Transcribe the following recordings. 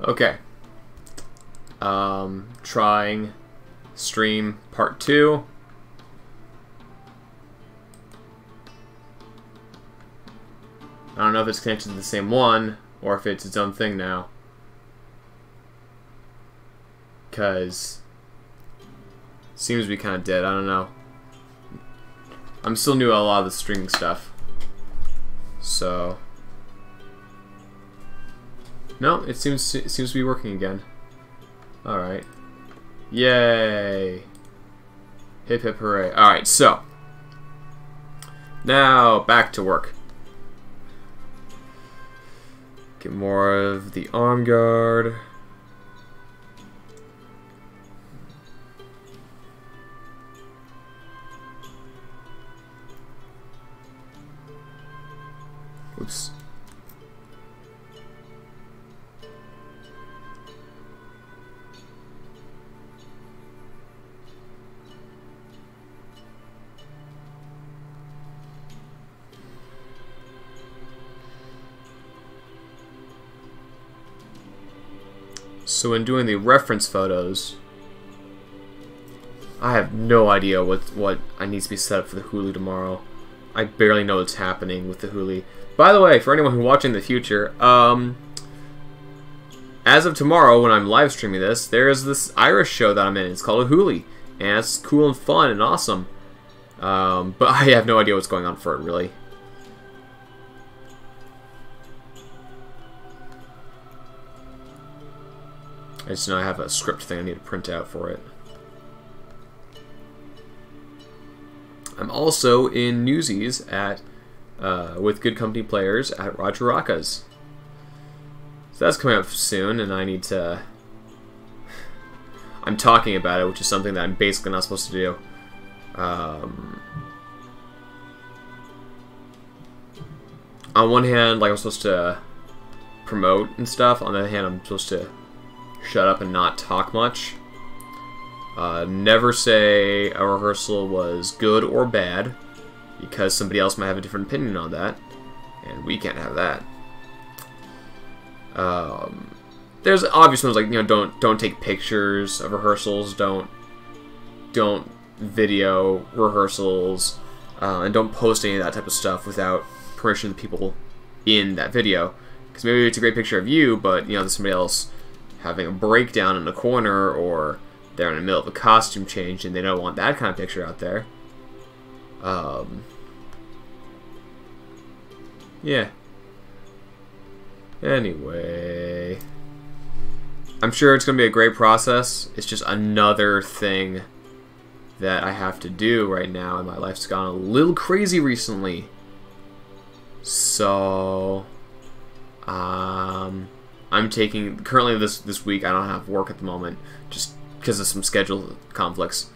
Okay. Trying stream part 2. I don't know if it's connected to the same one or if it's its own thing now. Because it seems to be kind of dead. I don't know. I'm still new at a lot of the streaming stuff. So no, it seems to be working again. All right. Yay. Hip hip hooray. All right, so now back to work. Get more of the arm guard. Oops. So when doing the reference photos, I have no idea what I need to be set up for the Huli tomorrow. I barely know what's happening with the Huli. By the way, for anyone who's watching in the future, as of tomorrow, when I'm live streaming this, there is this Irish show that I'm in. It's called a Huli, and it's cool and fun and awesome. But I have no idea what's going on for it, really. I just know I have a script thing I need to print out for it. I'm also in Newsies at with Good Company Players at Roger Rocca's. So that's coming up soon, and I need to... I'm talking about it, which is something that I'm basically not supposed to do. On one hand, like, I'm supposed to promote and stuff. On the other hand, I'm supposed to shut up and not talk much. Never say a rehearsal was good or bad, because somebody else might have a different opinion on that, and we can't have that. There's obvious ones, like, you know, don't take pictures of rehearsals, don't video rehearsals, and don't post any of that type of stuff without permission of the people in that video, because maybe it's a great picture of you, but, you know, there's somebody else having a breakdown in the corner, or they're in the middle of a costume change and they don't want that kind of picture out there. Yeah. Anyway, I'm sure it's going to be a great process. It's just another thing that I have to do right now, and my life's gone a little crazy recently. So, I'm taking, currently this week I don't have work at the moment, just because of some schedule conflicts.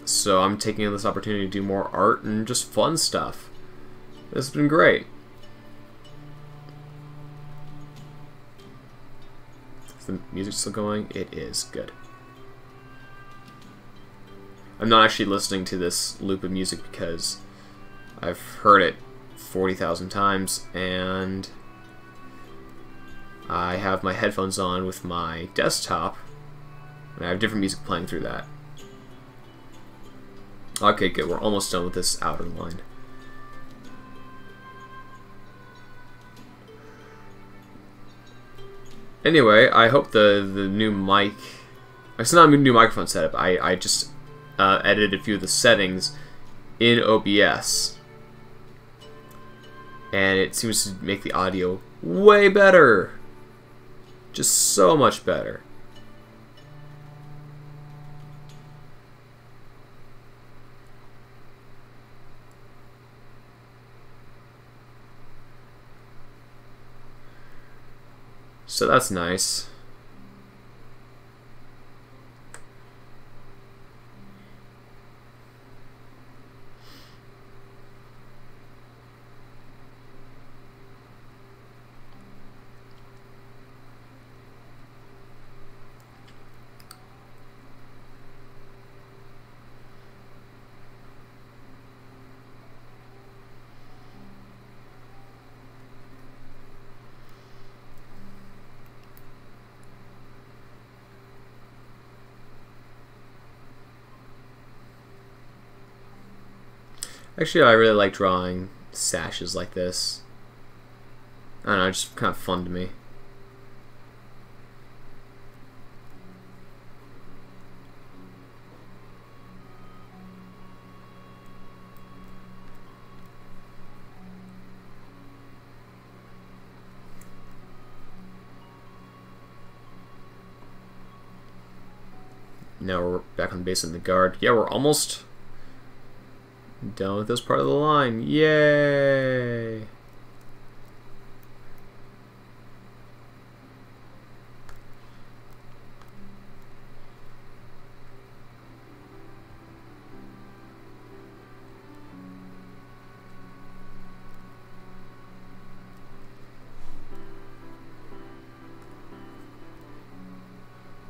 So I'm taking this opportunity to do more art and just fun stuff. This has been great. Is the music still going? It is. Good. I'm not actually listening to this loop of music because I've heard it 40,000 times, and I have my headphones on with my desktop, and I have different music playing through that. Okay, good. We're almost done with this outer line. Anyway, I hope the new mic... It's not a new microphone setup. I just edited a few of the settings in OBS, and it seems to make the audio way better. Just so much better. So that's nice. Actually, I really like drawing sashes like this. I don't know, it's just kind of fun to me. Now we're back on the base of the guard. Yeah, we're almost done with this part of the line. Yay!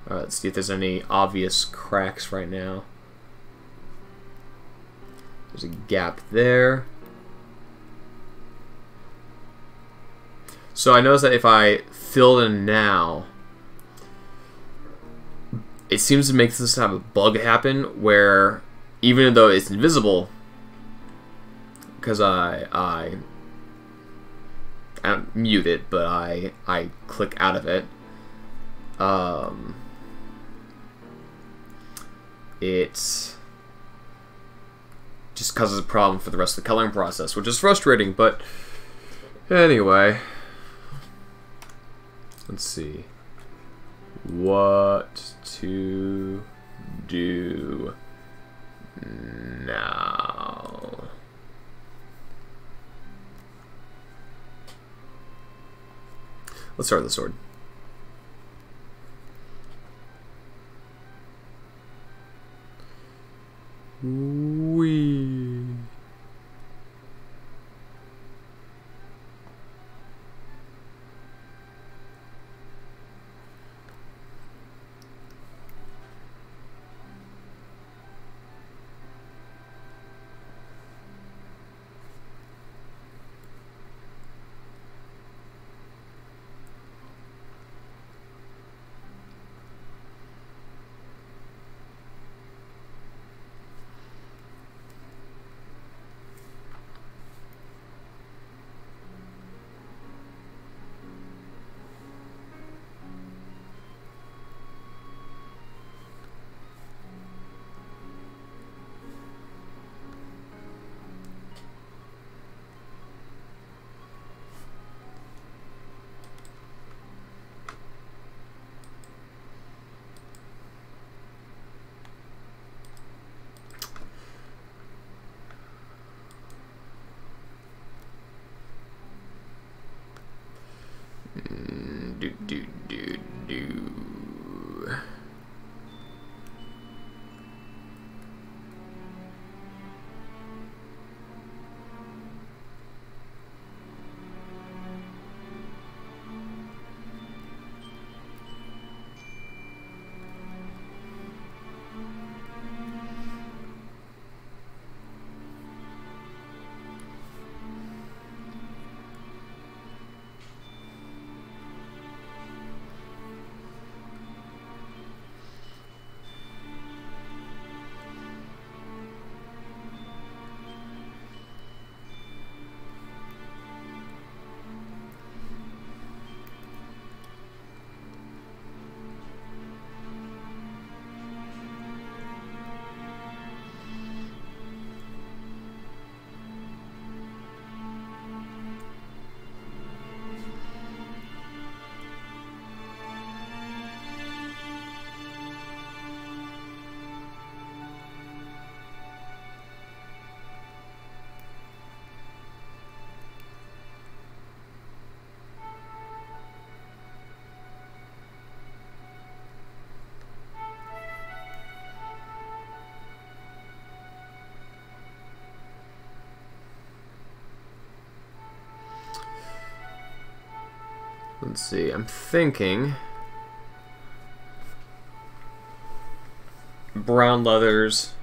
Alright, let's see if there's any obvious cracks right now. There's a gap there. So I noticed that if I fill in now, it seems to make this have a bug happen where even though it's invisible, because I don't mute it, but I click out of it. It just causes a problem for the rest of the coloring process, which is frustrating, but anyway. Let's see. What to do now? Let's start with the sword. Wee. Do. Let's see, I'm thinking brown leathers,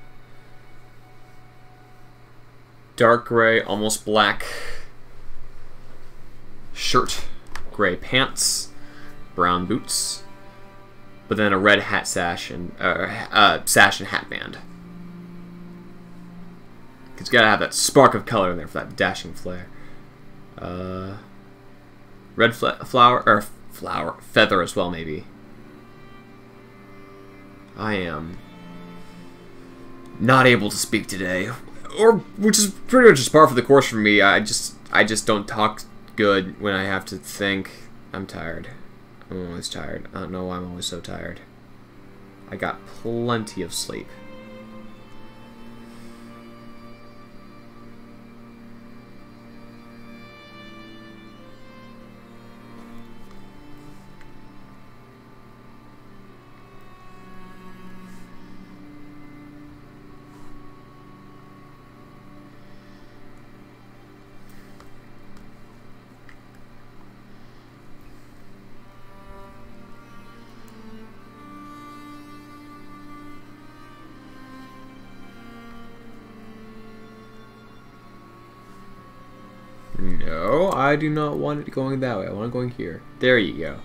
dark gray, almost black shirt, gray pants, brown boots, but then a red hat sash and sash and hat band. Because you gotta have that spark of color in there for that dashing flare. Red feather as well, maybe. I am not able to speak today, or which is pretty much just par for the course for me. I just don't talk good when I have to think. I'm tired. I'm always tired. I don't know why I'm always so tired. I got plenty of sleep. No, I do not want it going that way. I want it going here. There you go.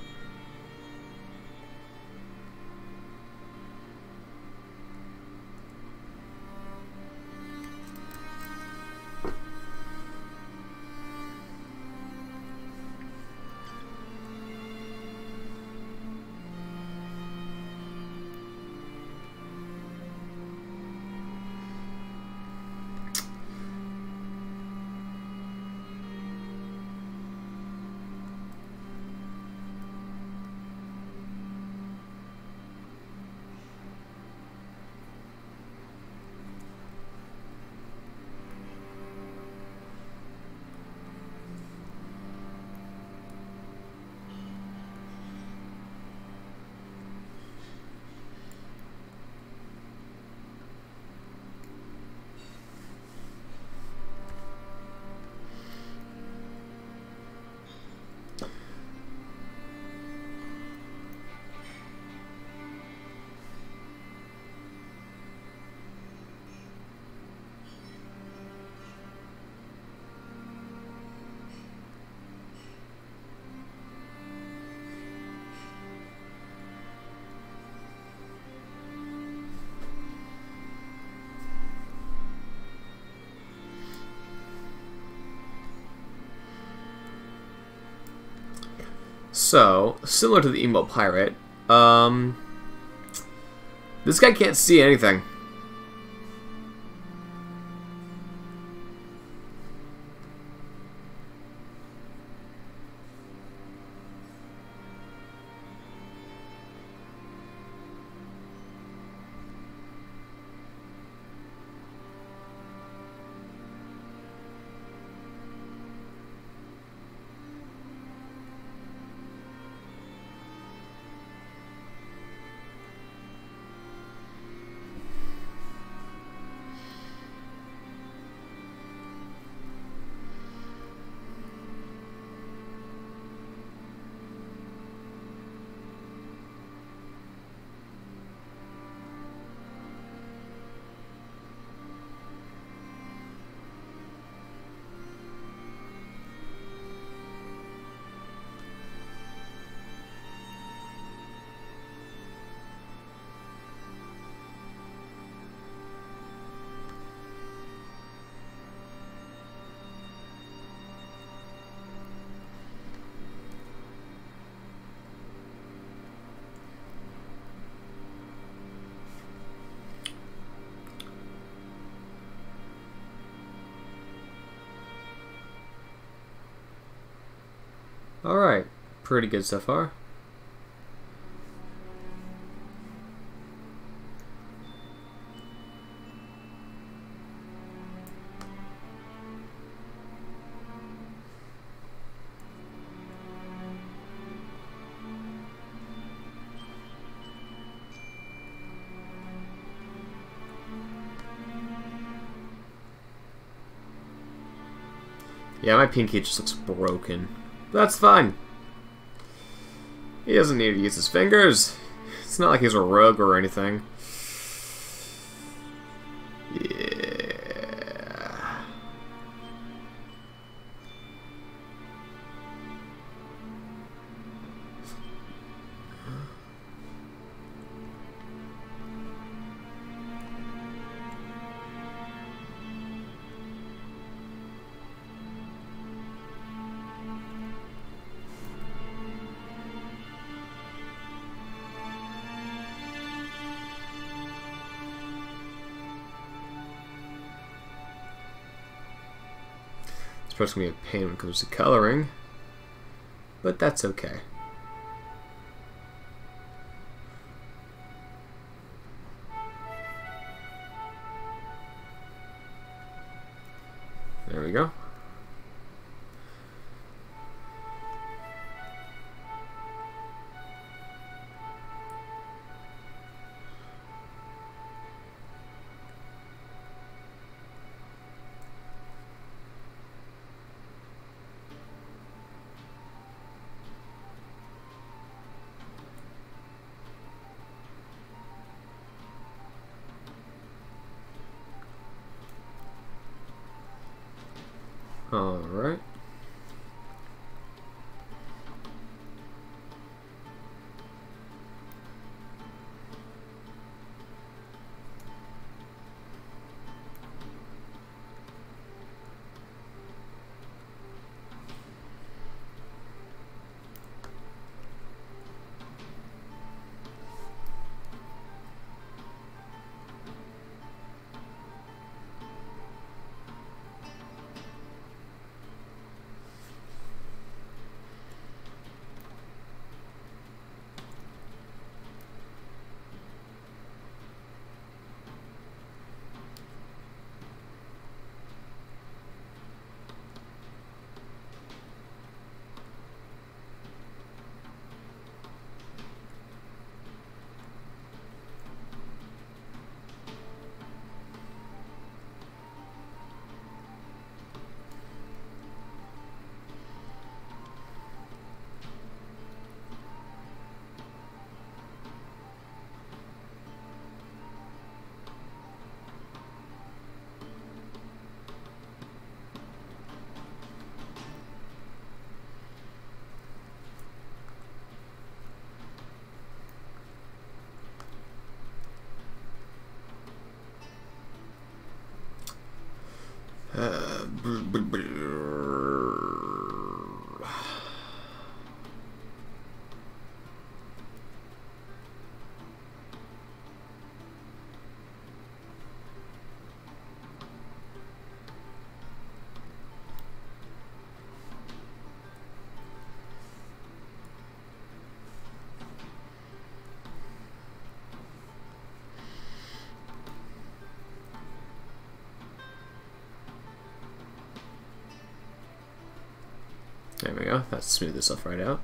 So, similar to the Emote Pirate, this guy can't see anything. Alright, pretty good so far. Yeah, my pinky just looks broken. That's fine. He doesn't need to use his fingers. It's not like he's a rogue or anything. Yeah. It's going to be a pain when it comes to coloring, but that's okay. There we go. All right. There we go. That's smooth this stuff right out.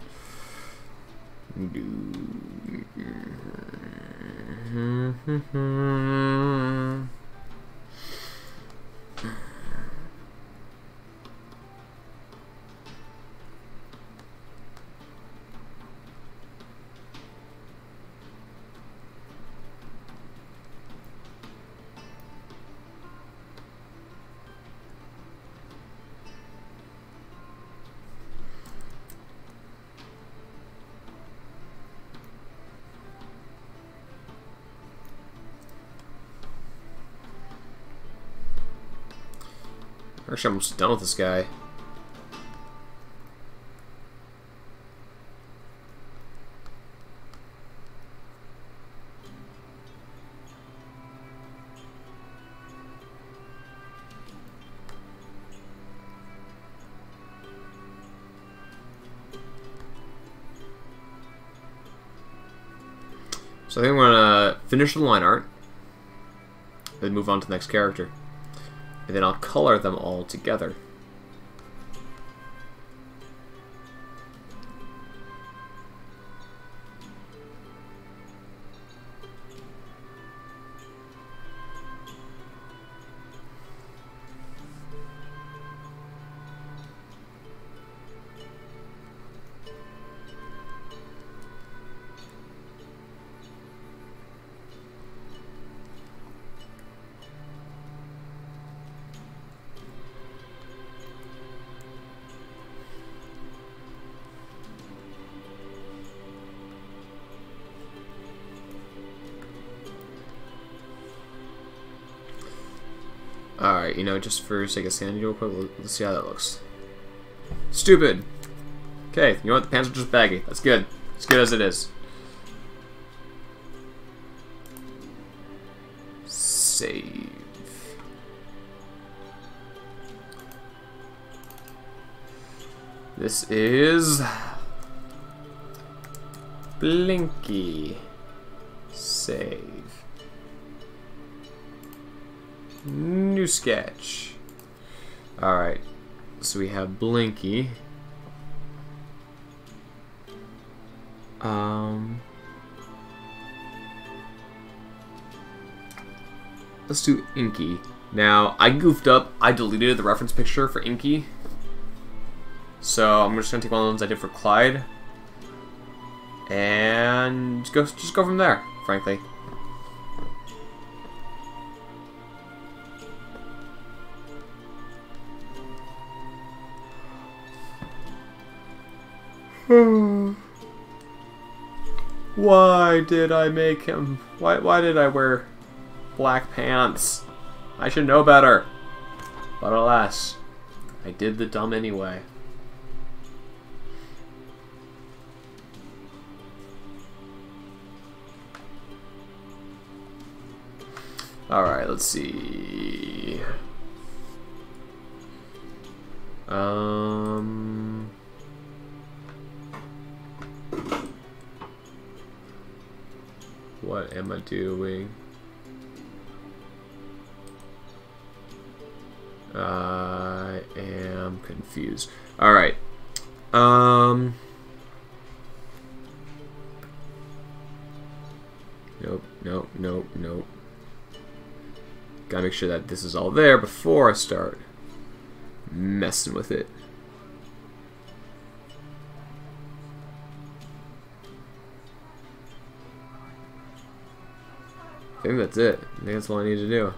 Actually, I'm almost done with this guy. So I think we're gonna finish the line art, then move on to the next character. And then I'll color them all together. Alright, you know, just for sake of sanity real quick, let's see how that looks. Stupid! Okay, you know what? The pants are just baggy. That's good. As good as it is. Save. This is Blinky. Save. New sketch. Alright. So we have Blinky. Let's do Inky. Now, I goofed up. I deleted the reference picture for Inky. So I'm just gonna take one of the ones I did for Clyde. And just go from there, frankly. Why did I make him? Why did I wear black pants? I should know better. But alas, I did the dumb anyway. Alright, let's see. What am I doing? I am confused. Alright. Nope. Gotta make sure that this is all there before I start messing with it. I think that's it. I think that's all I need to do.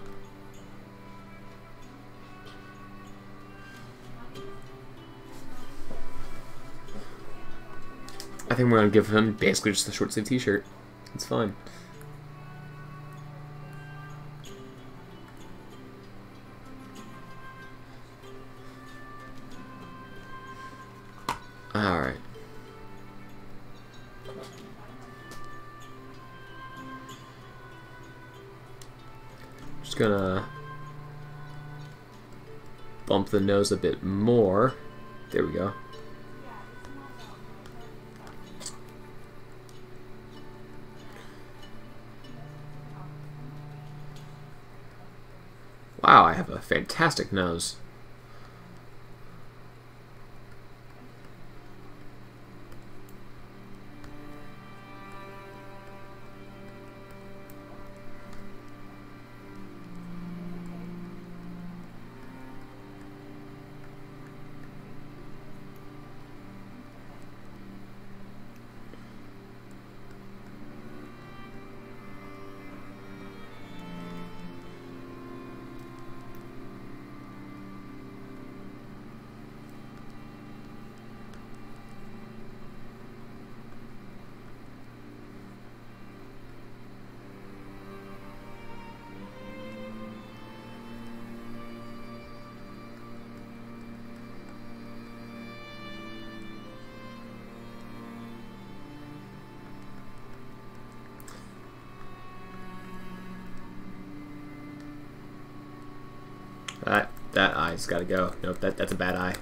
I think we're gonna give him basically just a short sleeve t-shirt. It's fine. Alright. Just gonna bump the nose a bit more. There we go. Wow, I have a fantastic nose. That eye's gotta go. Nope, that's a bad eye.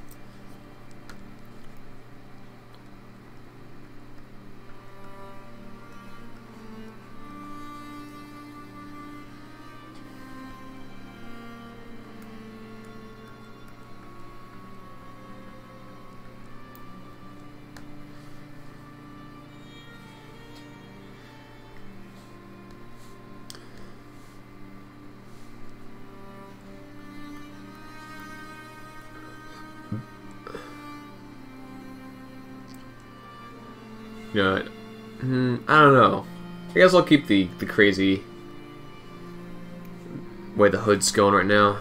You know what? I don't know. I guess I'll keep the crazy way the hood's going right now.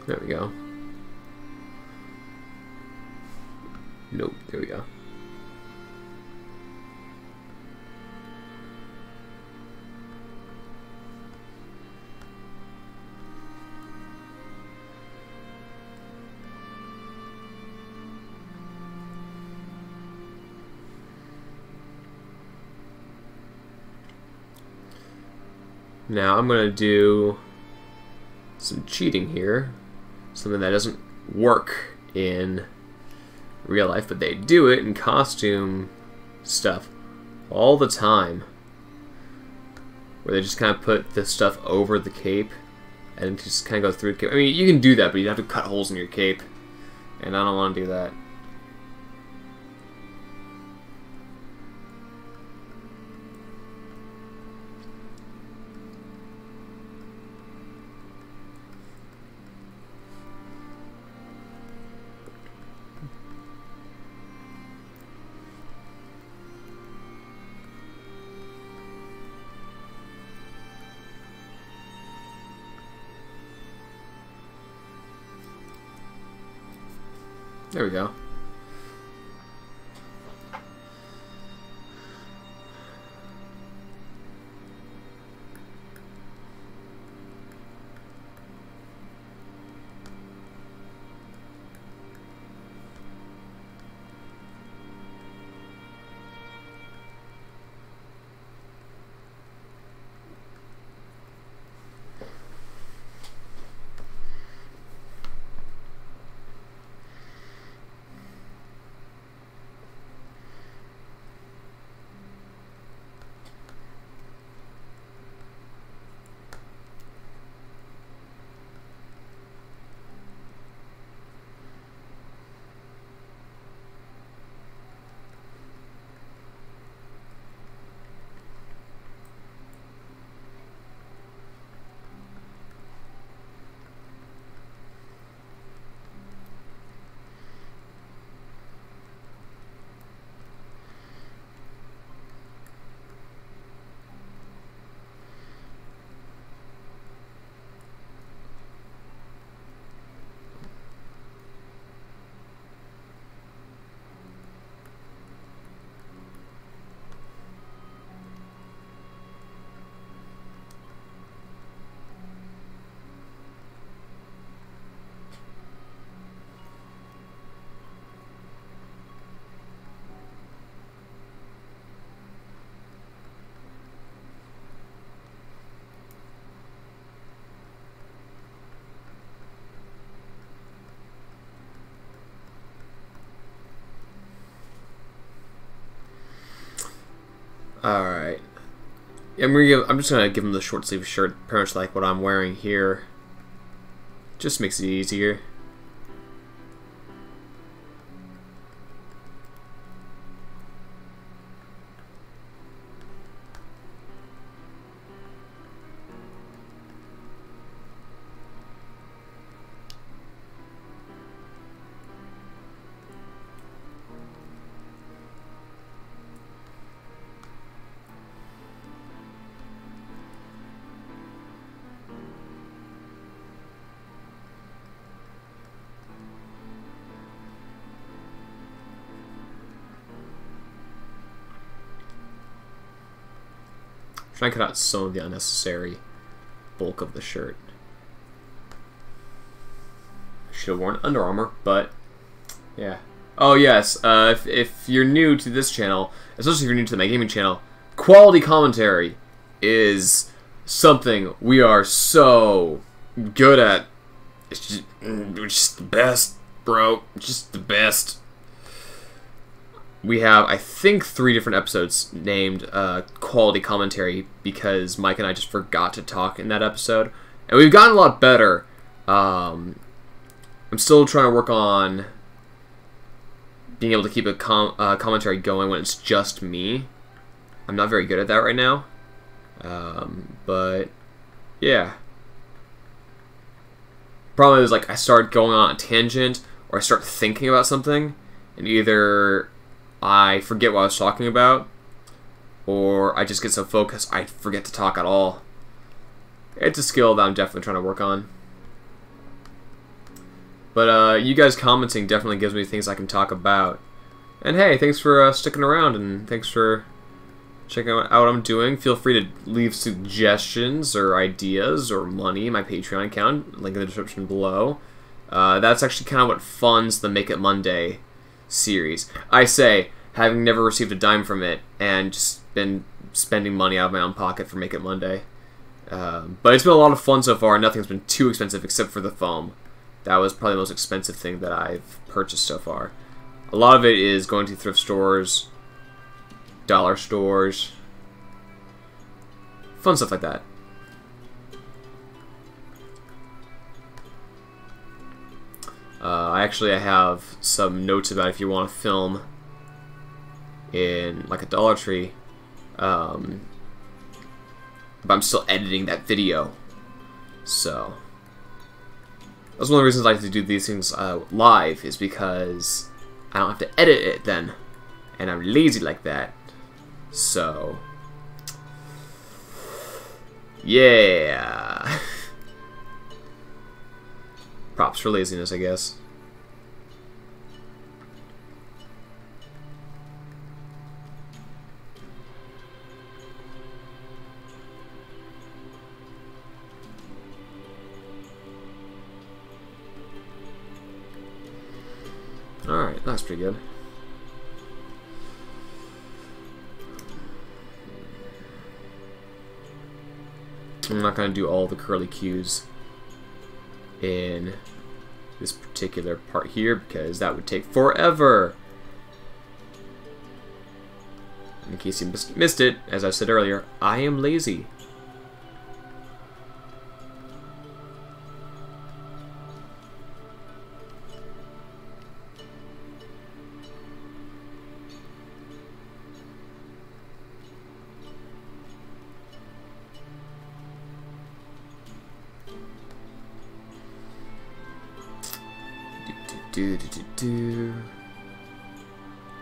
There we go. Nope, there we go. Now I'm going to do some cheating here. Something that doesn't work in real life, but they do it in costume stuff all the time. Where they just kind of put the stuff over the cape and just kind of go through the cape. I mean, you can do that, but you have to cut holes in your cape. And I don't want to do that. There we go. Alright. I'm just gonna give him the short sleeve shirt, pretty much like what I'm wearing here. Just makes it easier. Trying to cut out some of the unnecessary bulk of the shirt. Should have worn Under Armour, but yeah. Oh yes, if you're new to this channel, especially if you're new to my gaming channel, quality commentary is something we are so good at. It's just the best, bro. Just the best. We have, I think, 3 different episodes named quality commentary because Mike and I just forgot to talk in that episode. And we've gotten a lot better. I'm still trying to work on being able to keep a commentary going when it's just me. I'm not very good at that right now. But, yeah. Problem is, like, I start going on a tangent or I start thinking about something and either I forget what I was talking about, or I just get so focused I forget to talk at all. It's a skill that I'm definitely trying to work on. But you guys commenting definitely gives me things I can talk about. And hey, thanks for sticking around, and thanks for checking out what I'm doing. Feel free to leave suggestions or ideas or money. My Patreon account, link in the description below. That's actually kind of what funds the Make It Monday series. I say, having never received a dime from it, and just been spending money out of my own pocket for Make It Monday. But it's been a lot of fun so far, and nothing's been too expensive except for the foam. That was probably the most expensive thing that I've purchased so far. A lot of it is going to thrift stores, dollar stores, fun stuff like that. I have some notes about if you want to film in like a Dollar Tree, but I'm still editing that video, so that's one of the reasons I like to do these things live, is because I don't have to edit it then, and I'm lazy like that. So yeah. Props for laziness, I guess. Alright, that's pretty good. I'm not going to do all the curly cues in this particular part here because that would take forever. In case you missed it, as I said earlier, I am lazy.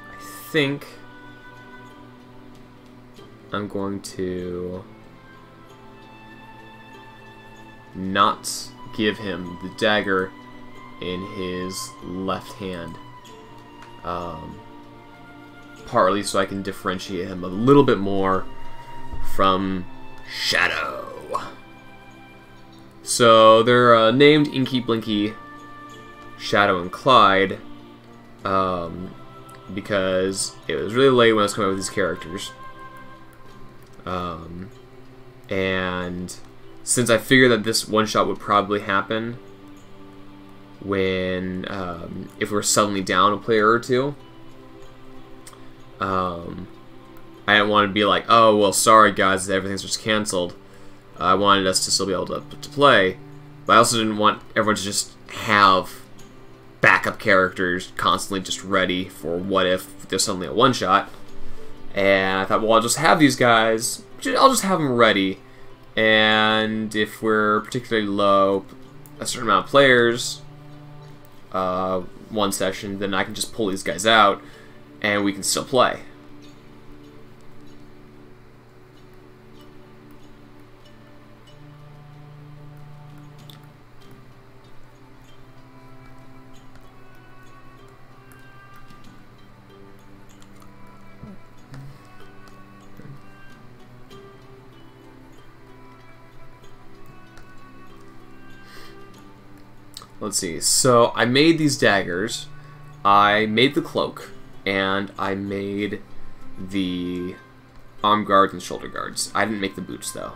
I think I'm going to not give him the dagger in his left hand, partly so I can differentiate him a little bit more from Shadow. So they're named Inky, Blinky, Shadow, and Clyde, because it was really late when I was coming up with these characters. And since I figured that this one-shot would probably happen when, if we're suddenly down a player or two, I didn't want to be like, oh, well, sorry guys, everything's just cancelled. I wanted us to still be able to play, but I also didn't want everyone to just have backup characters constantly just ready for what if there's suddenly a one-shot. And I thought, well, I'll just have these guys, I'll just have them ready, and if we're particularly low, a certain amount of players, one session, then I can just pull these guys out, and we can still play. Let's see, so I made these daggers, I made the cloak, and I made the arm guards and shoulder guards. I didn't make the boots, though.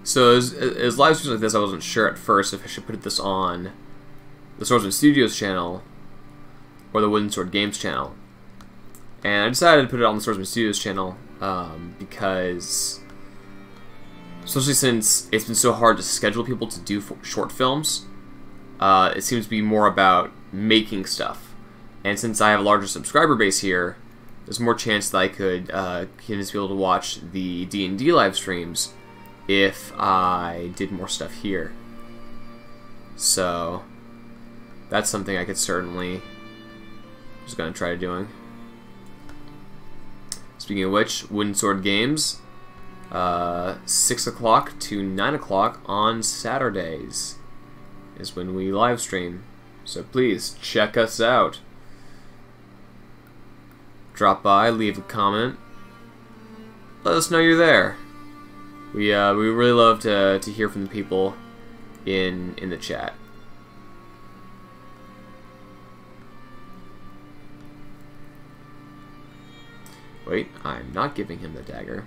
So as live streams like this, I wasn't sure at first if I should put this on the Swordsman Studios channel or the Wooden Sword Games channel. And I decided to put it on the Swordsman Studios channel because especially since it's been so hard to schedule people to do short films, it seems to be more about making stuff. And since I have a larger subscriber base here, there's more chance that I could convince people to watch the D&D live streams if I did more stuff here. So that's something I could certainly just gonna try doing. Speaking of which, Wooden Sword Games, 6 o'clock to 9 o'clock on Saturdays is when we live stream. So please check us out. Drop by, leave a comment, let us know you're there. We really love to hear from the people in the chat. Wait, I'm not giving him the dagger.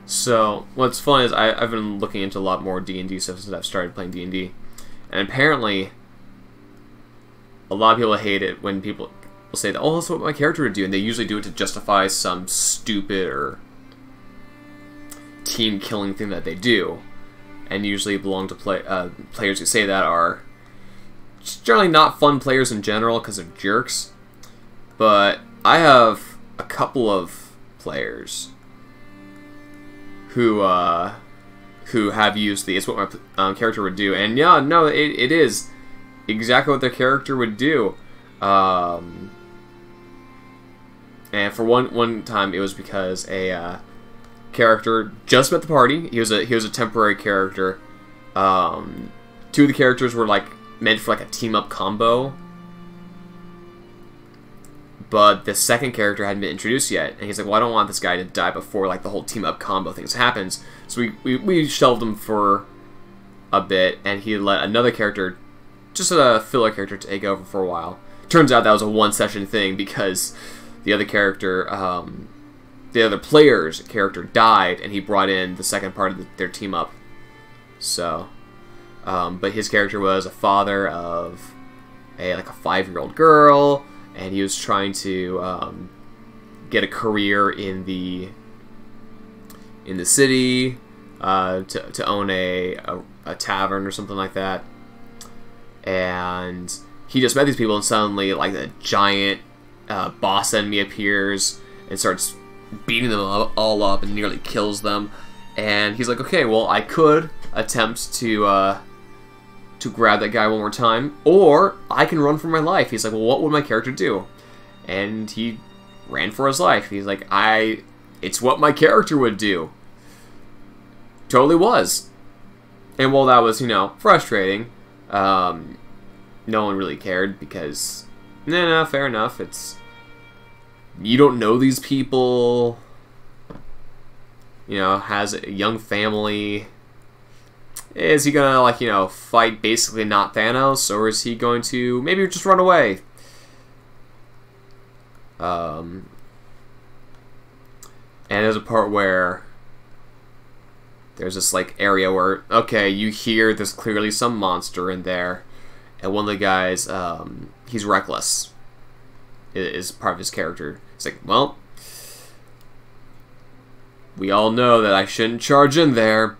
So, what's fun is I've been looking into a lot more D&D stuff since I've started playing D&D. And apparently, a lot of people hate it when people will say that, oh, that's what my character would do, and they usually do it to justify some stupid or team-killing thing that they do. And usually belong to players who say that are generally not fun players in general because they're jerks. But I have a couple of players who have used the "it's what my character would do," and yeah, no, it is exactly what their character would do. And for one time, it was because a character just met the party. He was a temporary character. Two of the characters were like meant for like a team up combo, but the second character hadn't been introduced yet, and he's like, well, I don't want this guy to die before like the whole team-up combo thing happens. So we shelved him for a bit, and he let another character, just a filler character, take over for a while. Turns out that was a one-session thing because the other character, the other player's character died, and he brought in the second part of their team-up. So, but his character was a father of a 5-year-old girl, and he was trying to get a career in the city, to own a tavern or something like that. And he just met these people, and suddenly like a giant boss enemy appears and starts beating them all up and nearly kills them. And he's like, okay, well, I could attempt to grab that guy one more time, or I can run for my life. He's like, well, what would my character do? And he ran for his life. He's like, it's what my character would do. Totally was. And while that was, frustrating, no one really cared because, no, fair enough. You don't know these people, has a young family. Is he gonna, fight basically not Thanos, or is he going to maybe just run away? And there's a part where there's this, area where, okay, you hear there's clearly some monster in there, and one of the guys, he's reckless, is part of his character. It's like, well, we all know that I shouldn't charge in there,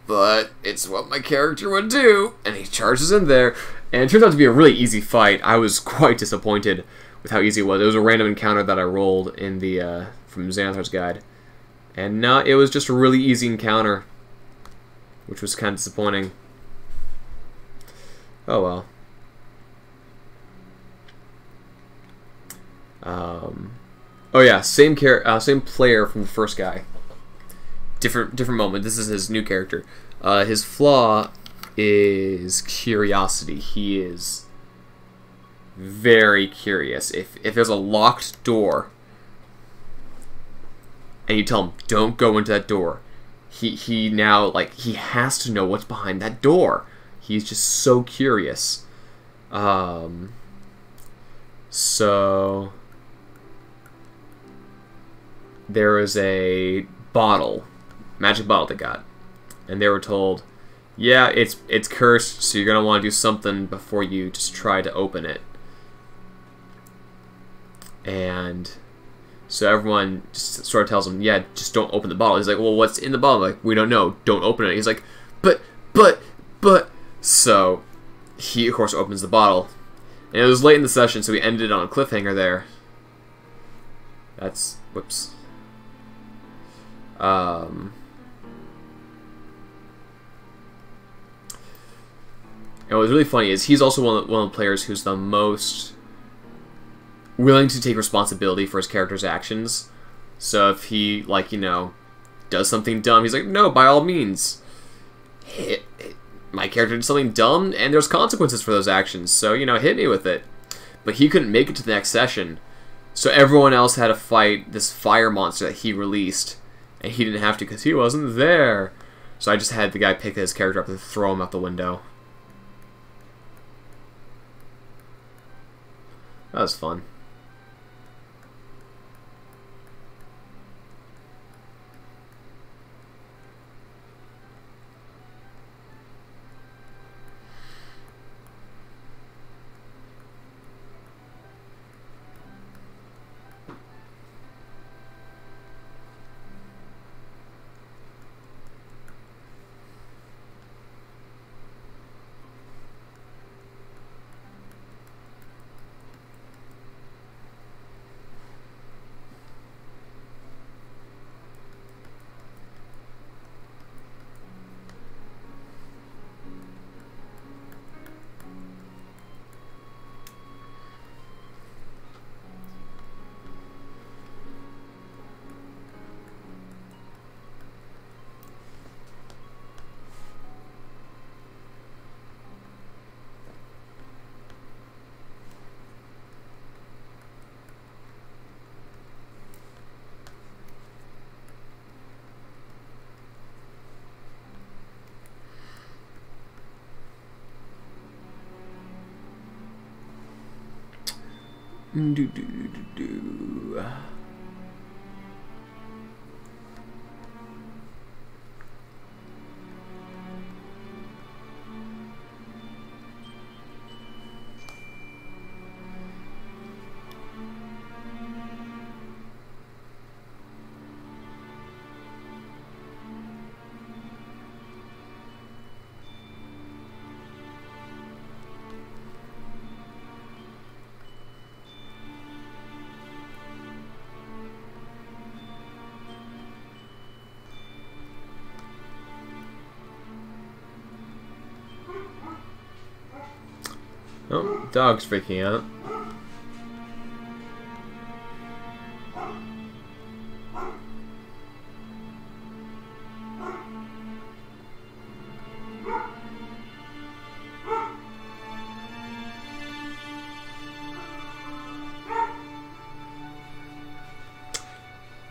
but it's what my character would do, and he charges in there, and it turns out to be a really easy fight. I was quite disappointed with how easy it was. It was a random encounter that I rolled in the from Xanathar's Guide, and it was just a really easy encounter, which was kind of disappointing. Oh well. Oh yeah, same player from the first guy. different moment. This is his new character. His flaw is curiosity. He is very curious. If there's a locked door and you tell him don't go into that door, he now, like, he has to know what's behind that door. He's just so curious. So there was a bottle, magic bottle they got, and they were told, yeah, it's cursed, so you're gonna want to do something before you just try to open it. And so everyone just sort of tells him, yeah, just don't open the bottle. He's like, well, what's in the bottle? Like, we don't know. Don't open it. He's like, but. So he, of course, opens the bottle. And it was late in the session, so we ended on a cliffhanger there. That's, whoops. And what was really funny is he's also one of the players who's the most willing to take responsibility for his character's actions. So if he, like, you know, does something dumb, he's like, no, by all means. My character did something dumb, and there's consequences for those actions, so, you know, hit me with it. But he couldn't make it to the next session, so everyone else had to fight this fire monster that he released, and he didn't have to because he wasn't there. So I just had the guy pick his character up and throw him out the window. That was fun. Oh, dog's freaking out.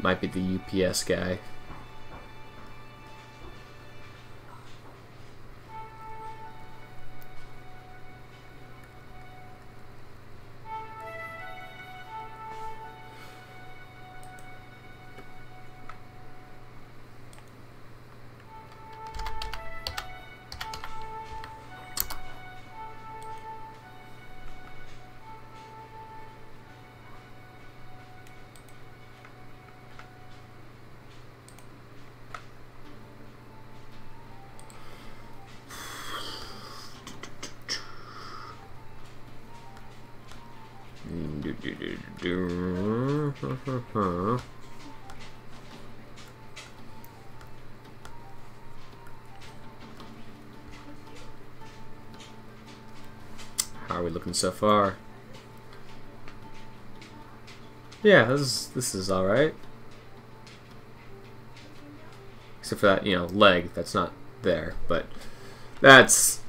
Might be the UPS guy. How are we looking so far? Yeah, this is all right. Except for that, you know, leg that's not there. But that's...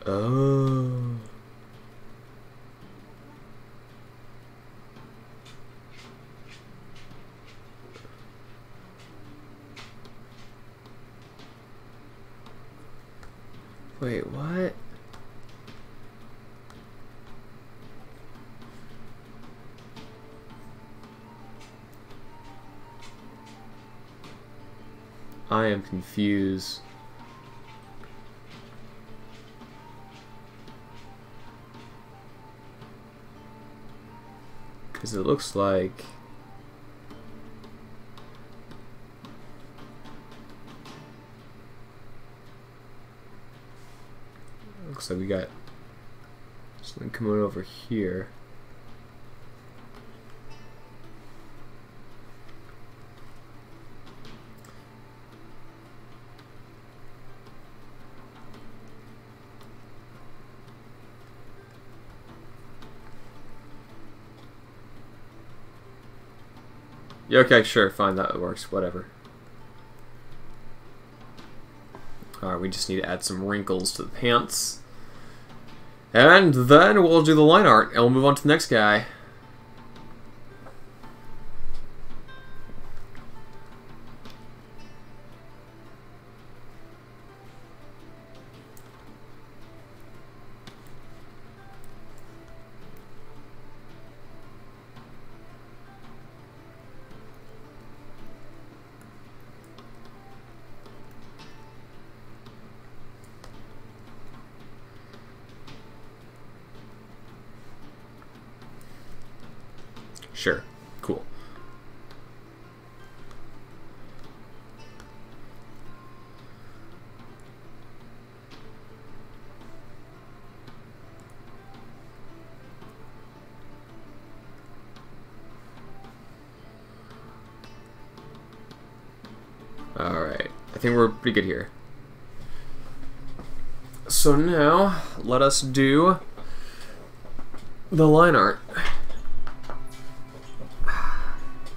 Oh. Wait, what? I am confused. Because it looks like... Looks like we got something coming over here. Yeah, okay, sure, fine, that works, whatever. Alright, we just need to add some wrinkles to the pants. And then we'll do the line art, and we'll move on to the next guy. Sure. Cool. Alright. I think we're pretty good here. So now, let us do the line art.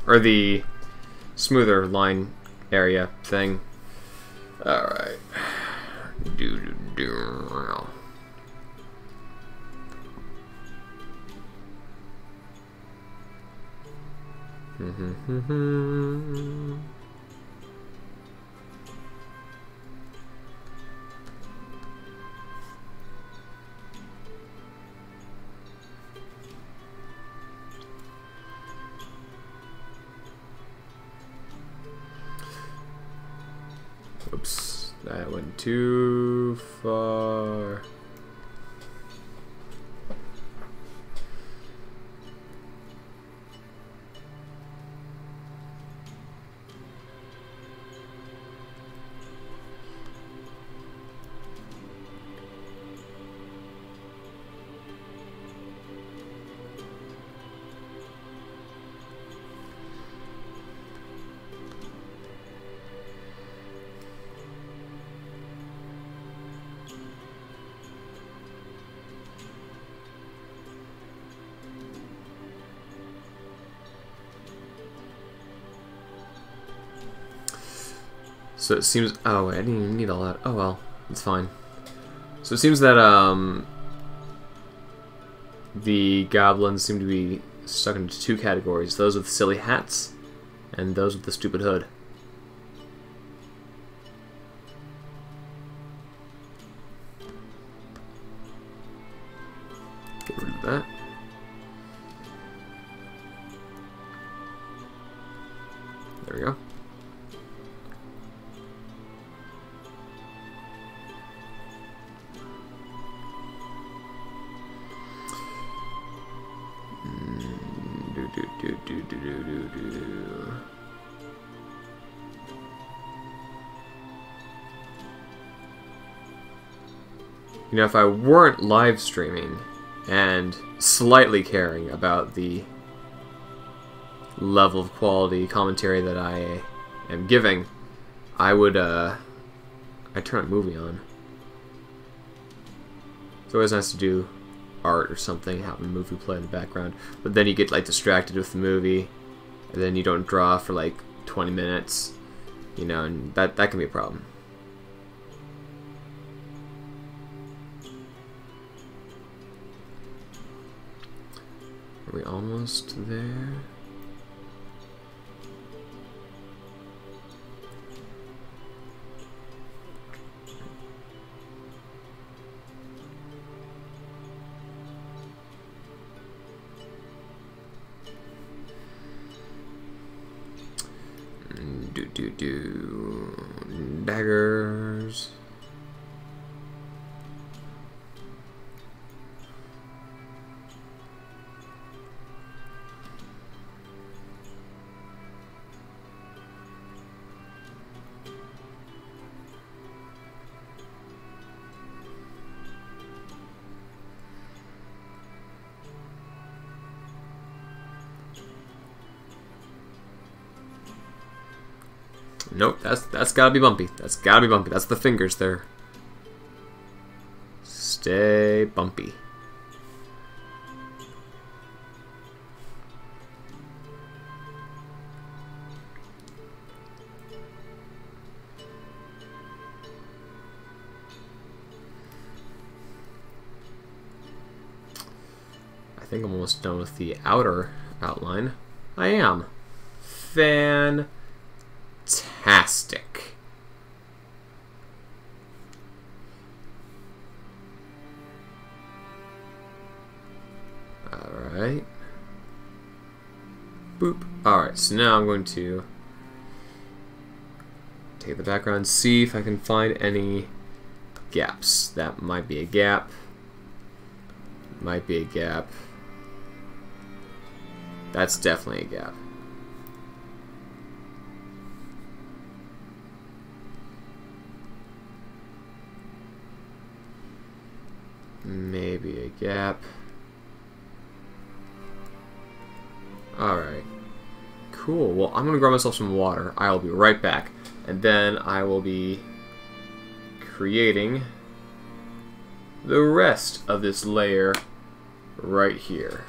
Or the smoother line area thing. Alright. Oops, that went too far. So it seems... Oh, wait, I didn't even need all that. Oh, well. It's fine. So it seems that, the goblins seem to be stuck into two categories. Those with silly hats, and those with the stupid hood. Get rid of that. There we go. You know, if I weren't live streaming and slightly caring about the level of quality commentary that I am giving, I would I turn a movie on. It's always nice to do art or something, have a movie play in the background, but then you get like distracted with the movie, and then you don't draw for like 20 minutes, you know, and that can be a problem. Are we almost there? Daggers. Nope, that's gotta be bumpy. That's gotta be bumpy. That's the fingers there. Stay bumpy. I think I'm almost done with the outer outline. I am. Fantastic. Alright. Boop. Alright, so now I'm going to take the background, see if I can find any gaps. That might be a gap. Might be a gap. That's definitely a gap. Maybe a gap. Alright. Cool. Well, I'm gonna grab myself some water. I'll be right back. And then I will be creating the rest of this layer right here.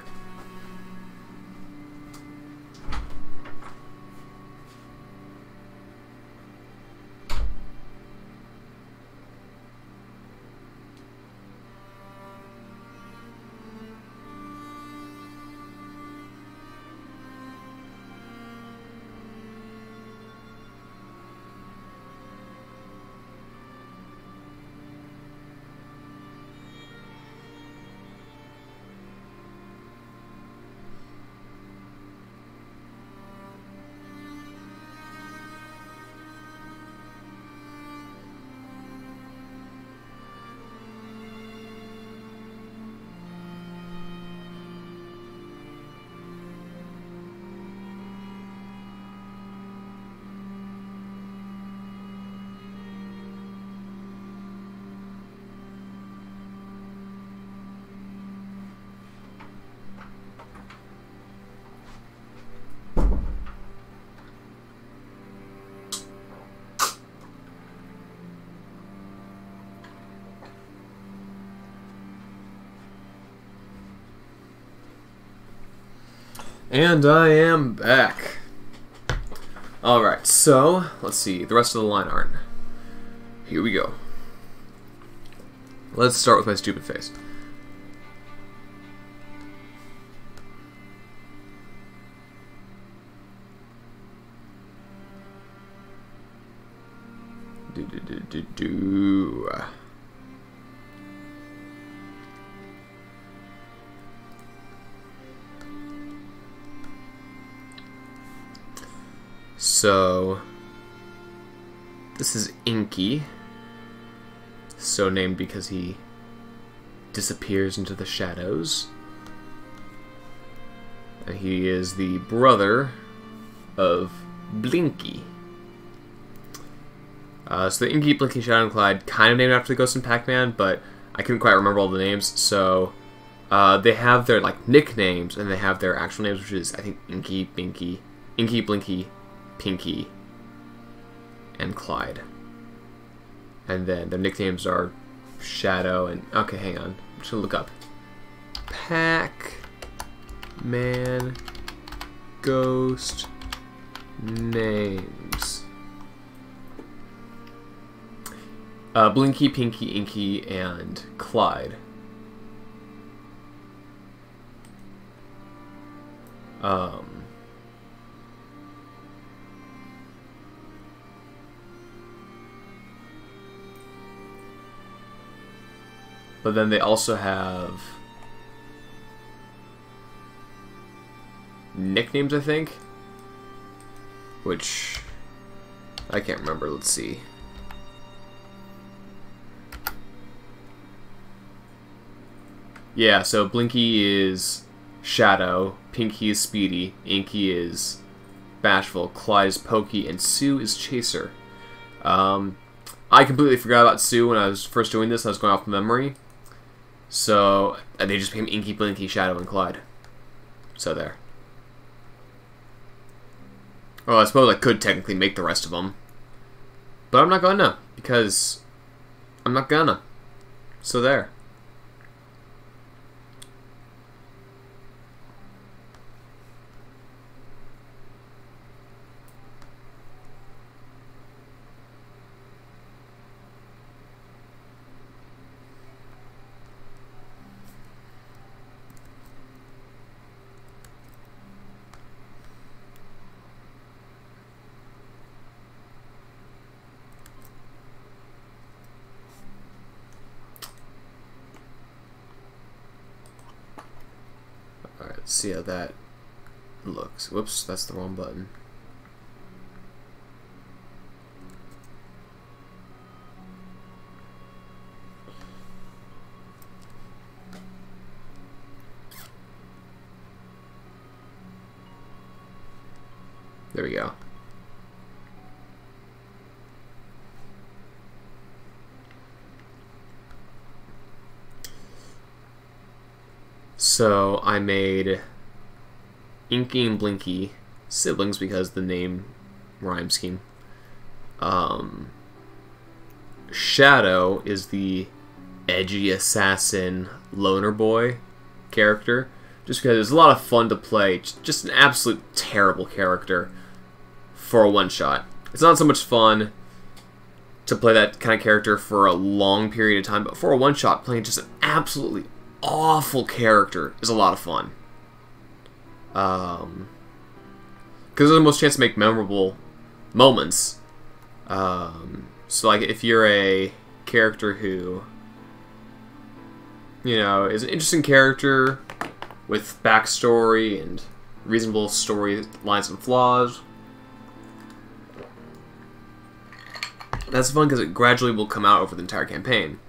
And I am back. Alright, so, let's see, the rest of the line art. Here we go. Let's start with my stupid face. So, this is Inky, so named because he disappears into the shadows. And he is the brother of Blinky. So the Inky, Blinky, Shadow, and Clyde, kind of named after the Ghost in Pac-Man, but I couldn't quite remember all the names, so they have their like nicknames, and they have their actual names, which is, I think, Inky, Binky, Inky, Blinky, Pinky, and Clyde. And then their nicknames are Shadow and... Okay, hang on. I'm just gonna look up. Pac-Man Ghost names. Blinky, Pinky, Inky, and Clyde. But then they also have nicknames, I think, which I can't remember. Let's see. Yeah, so Blinky is Shadow, Pinky is Speedy, Inky is Bashful, Clyde is Pokey, and Sue is Chaser. I completely forgot about Sue when I was first doing this. I was going off memory. So, they just became Inky, Blinky, Shadow, and Clyde. So there. Well, I suppose I could technically make the rest of them. But I'm not gonna, because I'm not gonna. So there. Alright, let's see how that looks. Whoops, that's the wrong button. There we go. So I made Inky and Blinky siblings because the name rhyme scheme. Shadow is the edgy assassin loner boy character, just because it's a lot of fun to play. Just an absolute terrible character for a one-shot. It's not so much fun to play that kind of character for a long period of time, but for a one-shot, playing just an absolutely awful character is a lot of fun. Because there's the most chance to make memorable moments. So like if you're a character who, you know, is an interesting character with backstory and reasonable storylines and flaws, that's fun because it gradually will come out over the entire campaign.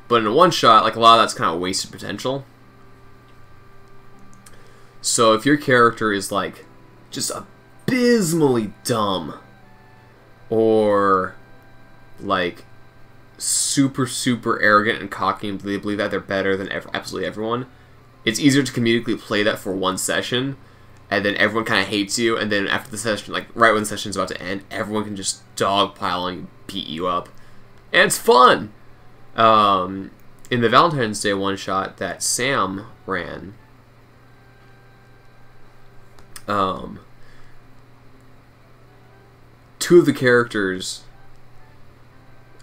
But in a one-shot, like, a lot of that's kind of wasted potential. So if your character is, like, just abysmally dumb, or, like, super, super arrogant and cocky and they believe that they're better than absolutely everyone, it's easier to comedically play that for one session, and then everyone kind of hates you, and then after the session, like, right when the session's about to end, everyone can just dogpile and beat you up. And it's fun! In the Valentine's Day one-shot that Sam ran, two of the characters,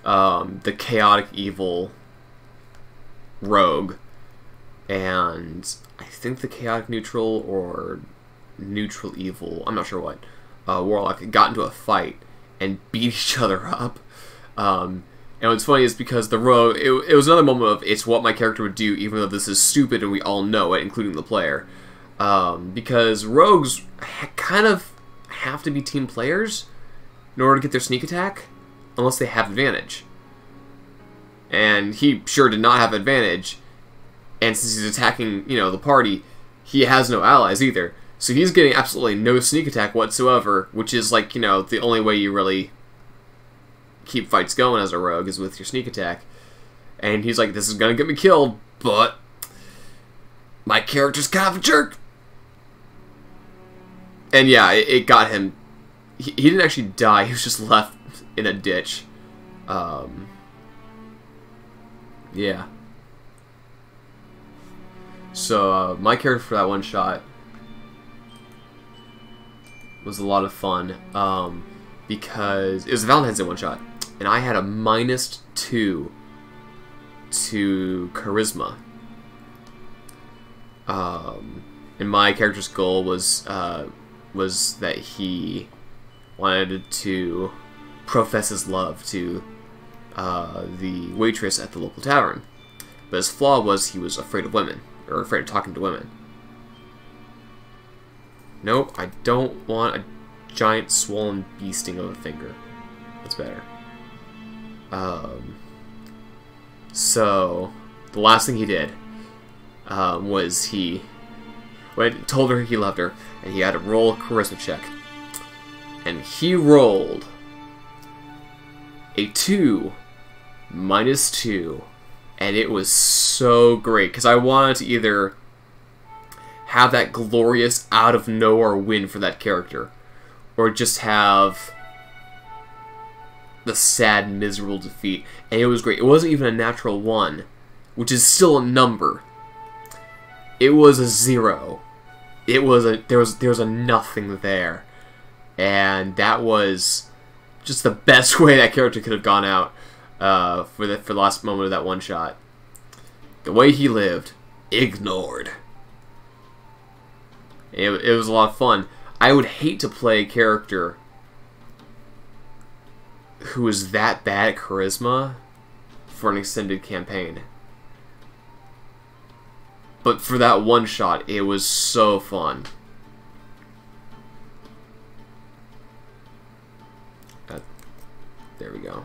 the chaotic evil rogue, and I think the chaotic neutral or neutral evil, I'm not sure what, warlock, got into a fight and beat each other up. And what's funny is because the rogue, it was another moment of it's what my character would do even though this is stupid and we all know it, including the player. Because rogues kind of have to be team players in order to get their sneak attack, unless they have advantage. And he sure did not have advantage, and since he's attacking, you know, the party, he has no allies either. So he's getting absolutely no sneak attack whatsoever, which is like, you know, the only way you really keep fights going as a rogue is with your sneak attack. And he's like, this is gonna get me killed, but my character's kind of a jerk. And yeah, it got him. He didn't actually die, he was just left in a ditch. Um, yeah. So, my character for that one shot was a lot of fun, because it was a Valentine's Day one shot, and I had a -2 to charisma. And my character's goal was that he wanted to profess his love to the waitress at the local tavern, but his flaw was he was afraid of women, or afraid of talking to women. Nope, I don't want a giant swollen bee sting of a finger. That's better. So, the last thing he did was he told her he loved her, and he had to roll a charisma check. And he rolled a 2 -2, and it was so great, because I wanted to either have that glorious out-of-nowhere win for that character, or just have the sad, miserable defeat. And it was great. It wasn't even a natural 1, which is still a number. It was a 0. It was there was a nothing there, and that was just the best way that character could have gone out for the last moment of that one shot. The way he lived, ignored. It was a lot of fun. I would hate to play a character who is that bad at charisma for an extended campaign. But for that one shot, it was so fun. There we go.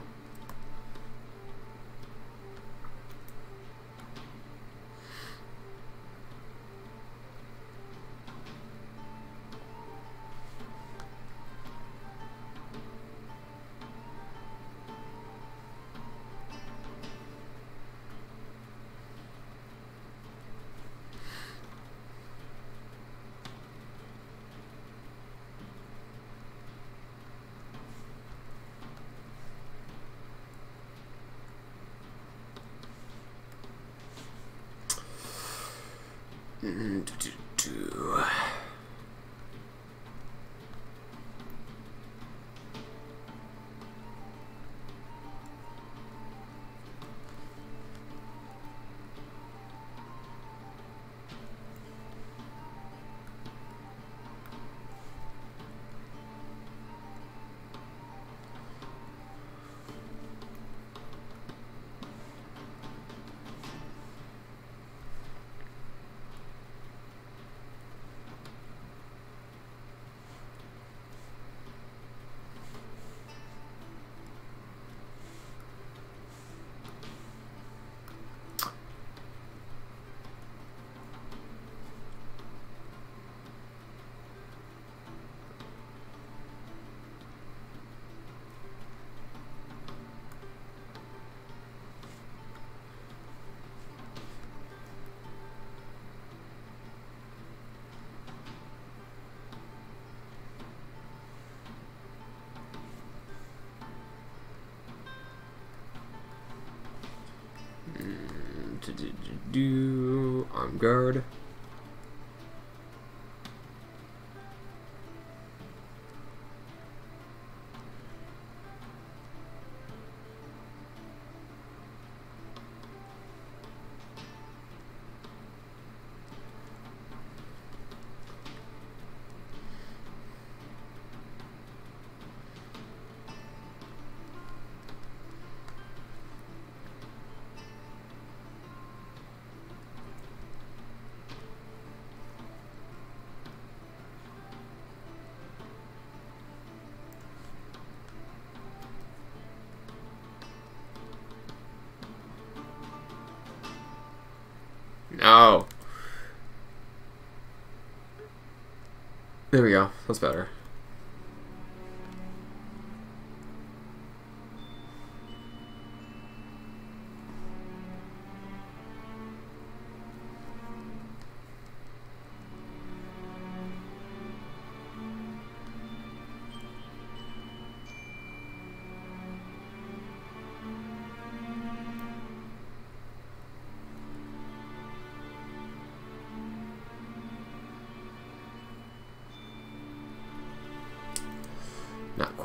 Arm guard. No. There we go. That's better.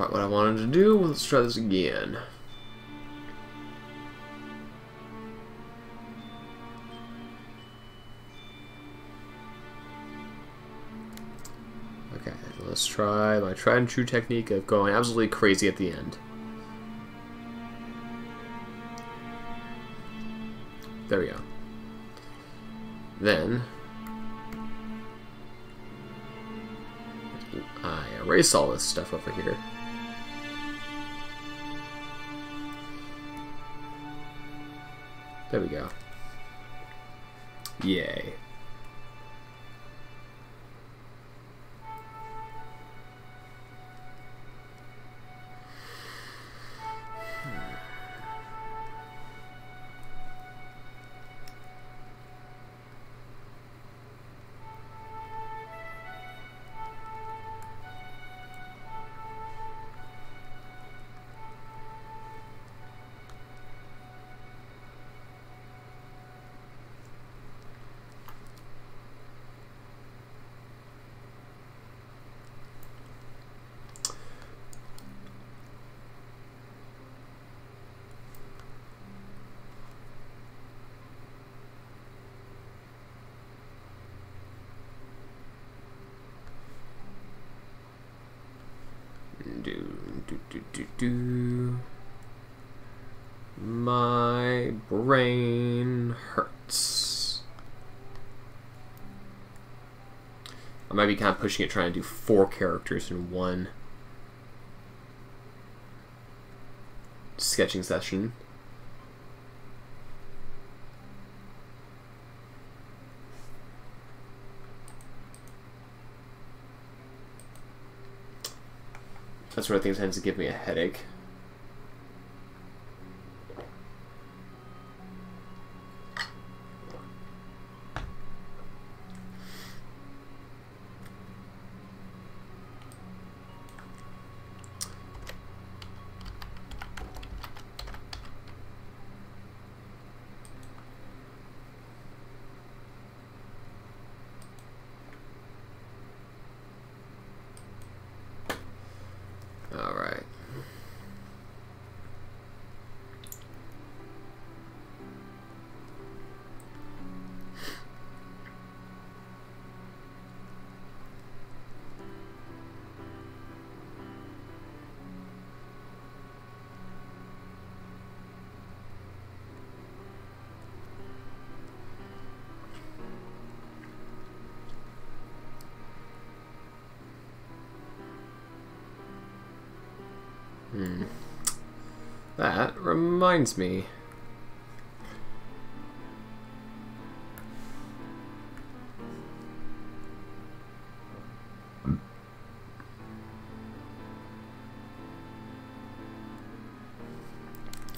quite what I wanted to do. Let's try this again. Okay, let's try my tried and true technique of going absolutely crazy at the end. There we go. Then I erase all this stuff over here. There we go. Yay. My brain hurts. I might be kind of pushing it, trying to do 4 characters in one sketching session. That sort of thing tends to give me a headache. Alright. That reminds me.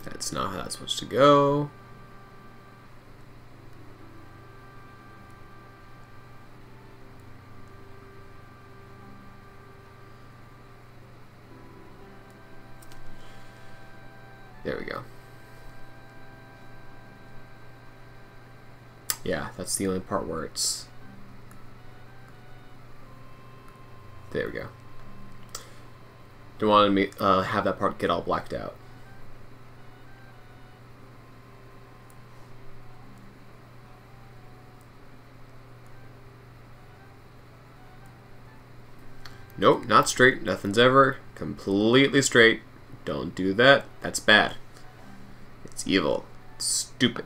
That's not how that's supposed to go. There we go. Yeah, that's the only part where it's... There we go. Don't want to have that part get all blacked out. Nope, not straight. Nothing's ever completely straight. Don't do that. That's bad. It's evil. It's stupid.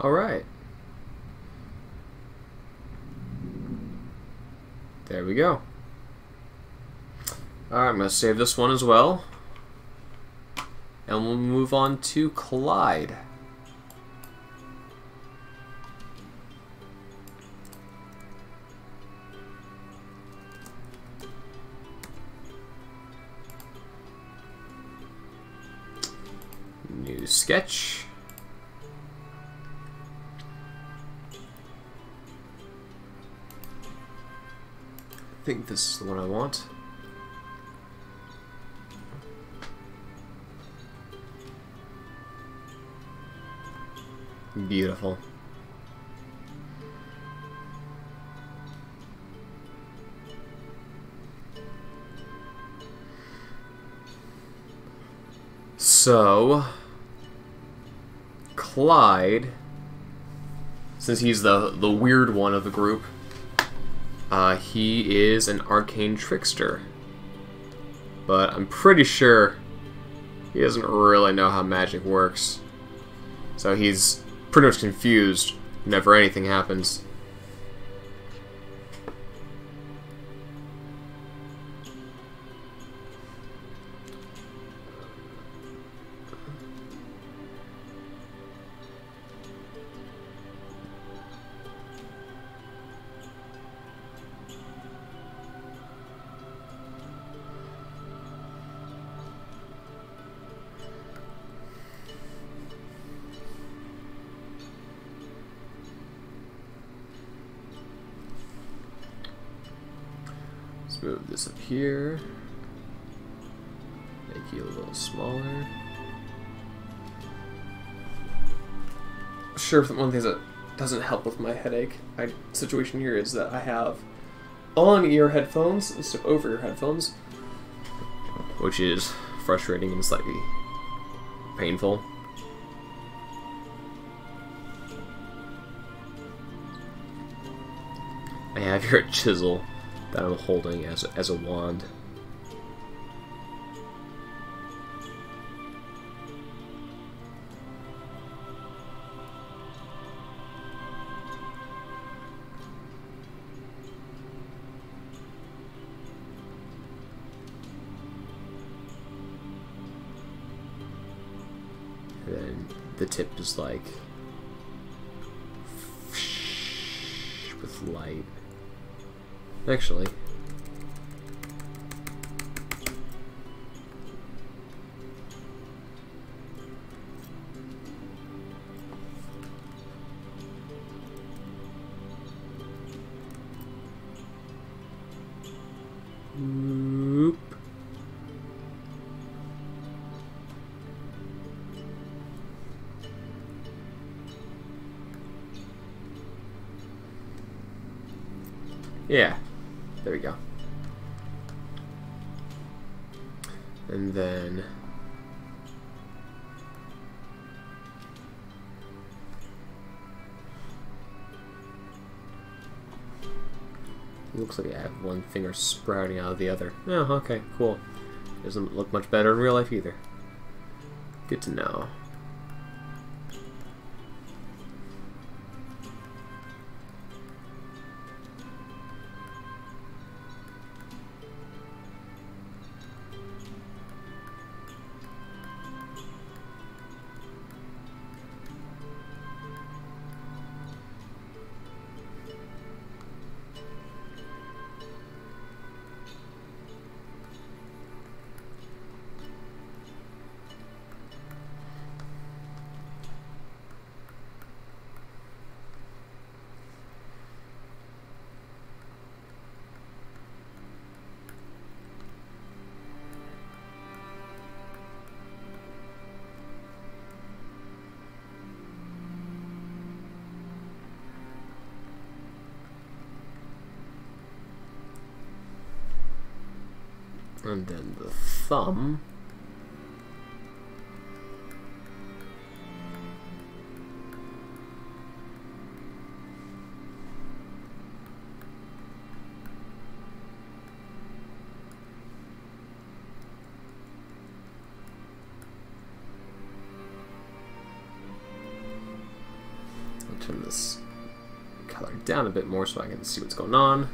All right. There we go. All right, I'm going to save this one as well. And we'll move on to Clyde. New sketch. I think this is the one I want. Beautiful. So, Clyde, since he's the weird one of the group, he is an arcane trickster. But I'm pretty sure he doesn't really know how magic works. So he's pretty much confused whenever anything happens. Let's move this up here. Make you a little smaller. Sure, one of the things that doesn't help with my headache situation here is that I have on-ear headphones instead of over-ear headphones, which is frustrating and slightly painful. I have here a chisel that I'm holding as a wand. And then the tip is like with light. Actually, whoop. Yeah. There we go. And then looks like I have one finger sprouting out of the other. Oh, okay, cool. Doesn't look much better in real life either. Good to know. And then the thumb. I'll turn this color down a bit more so I can see what's going on.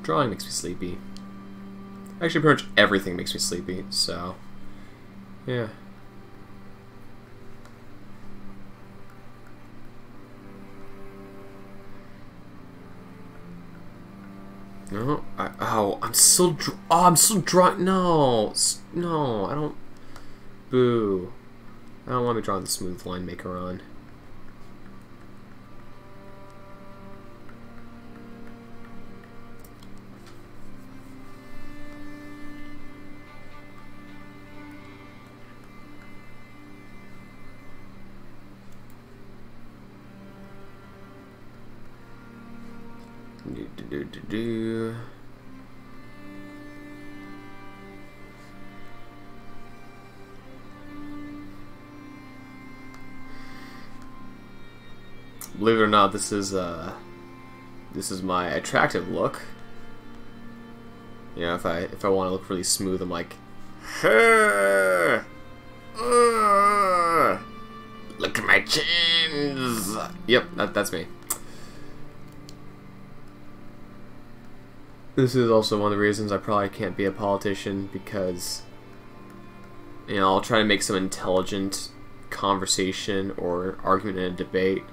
Drawing makes me sleepy. Actually, pretty much everything makes me sleepy, so yeah. No, I'm still drawing. No, no, I don't. Boo! I don't want to be drawing the smooth line maker on. Believe it or not, this is my attractive look. You know, if I want to look really smooth, I'm like, look at my chins. Yep, that's me. This is also one of the reasons I probably can't be a politician, because, you know, I'll try to make some intelligent conversation or argument in a debate,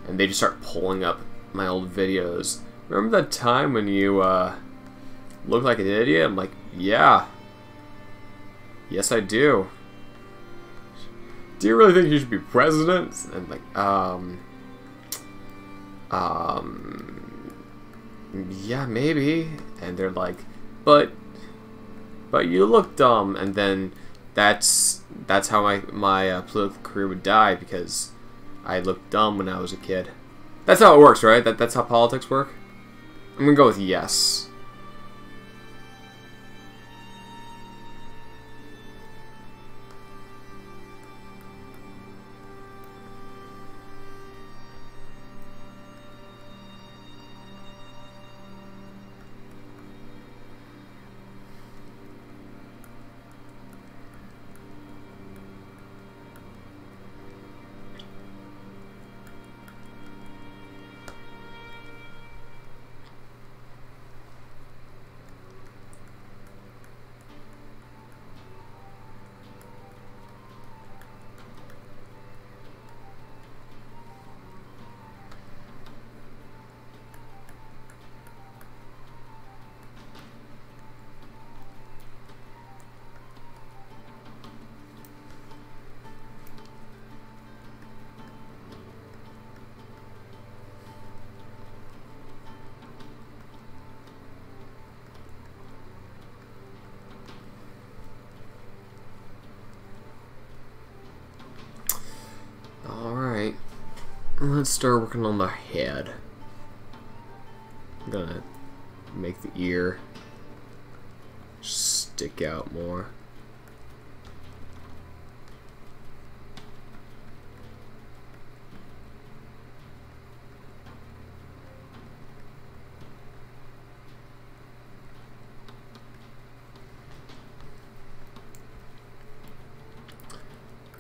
and they just start pulling up my old videos. Remember that time when you looked like an idiot? I'm like, yeah. Yes, I do. Do you really think you should be president? And I'm like, yeah, maybe. And they're like, but you look dumb. And then that's how my political career would die, because I looked dumb when I was a kid. That's how it works, right? That's how politics work? I'm gonna go with yes. Alright, let's start working on the head. I'm gonna make the ear stick out more.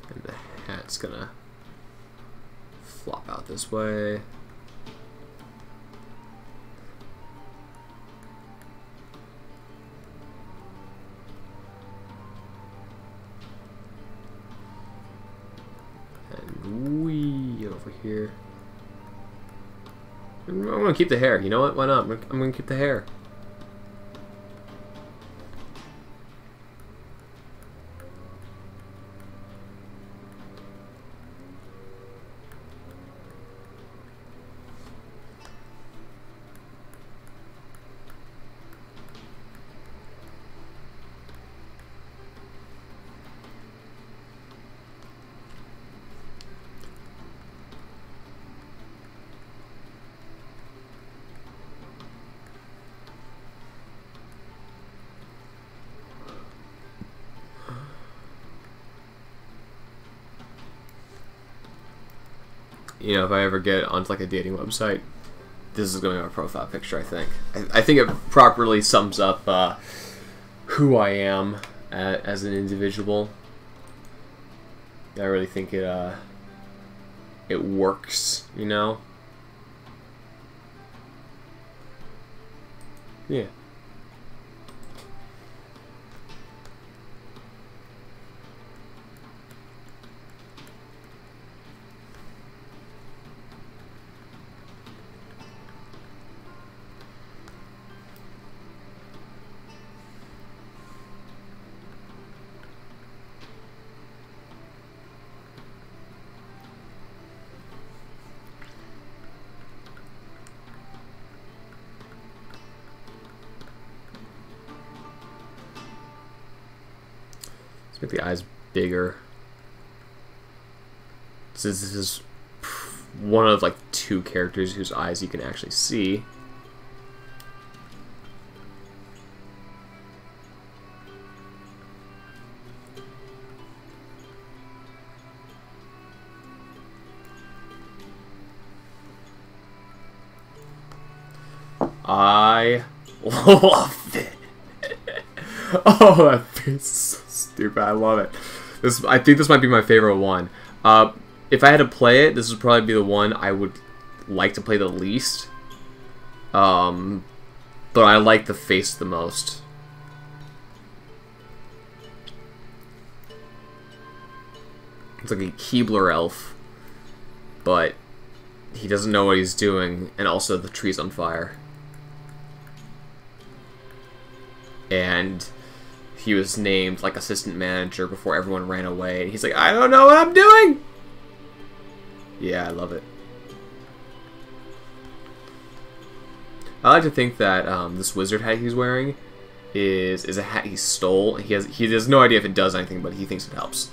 And the hat's gonna flop out this way. And wee over here. I'm gonna keep the hair. You know what? Why not? I'm gonna keep the hair. You know, if I ever get onto like a dating website, this is going to be my profile picture, I think. I think it properly sums up who I am as an individual. I really think it works, you know? Yeah. Let's make the eyes bigger. Since this is one of like 2 characters whose eyes you can actually see. I love it. Oh, that face is so stupid. I love it. I think this might be my favorite one. If I had to play it, this would probably be the one I would like to play the least. But I like the face the most. It's like a Keebler elf, but he doesn't know what he's doing, and also the tree's on fire. And he was named like assistant manager before everyone ran away. And he's like, I don't know what I'm doing. Yeah, I love it. I like to think that this wizard hat he's wearing is a hat he stole. He has no idea if it does anything, but he thinks it helps.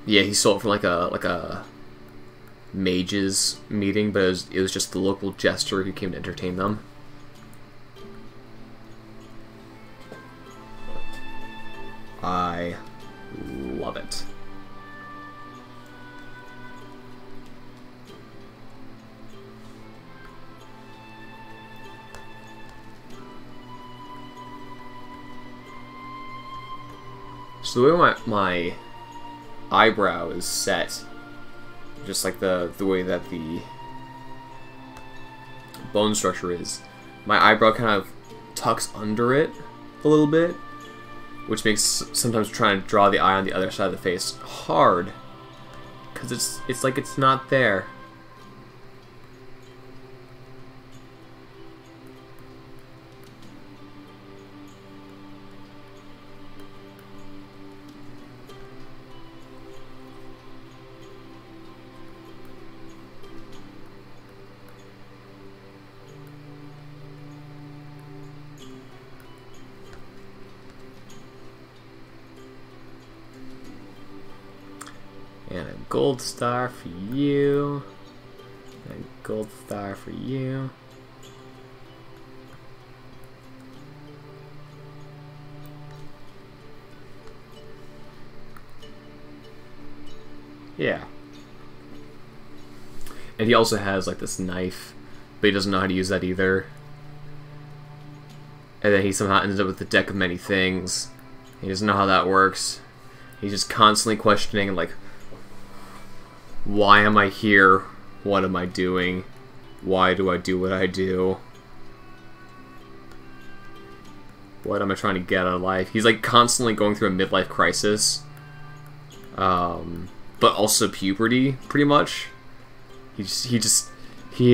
Yeah, he stole it from like a mages meeting, but it was just the local jester who came to entertain them. I love it. So the way my eyebrow is set, just like the way that the bone structure is, my eyebrow kind of tucks under it a little bit, which makes sometimes trying to draw the eye on the other side of the face hard, because it's like it's not there. And a gold star for you. And a gold star for you. Yeah. And he also has like this knife, but he doesn't know how to use that either. And then he somehow ends up with the deck of many things. He doesn't know how that works. He's just constantly questioning, like, why am I here? What am I doing? Why do I do what I do? What am I trying to get out of life? He's like constantly going through a midlife crisis. But also puberty, pretty much. He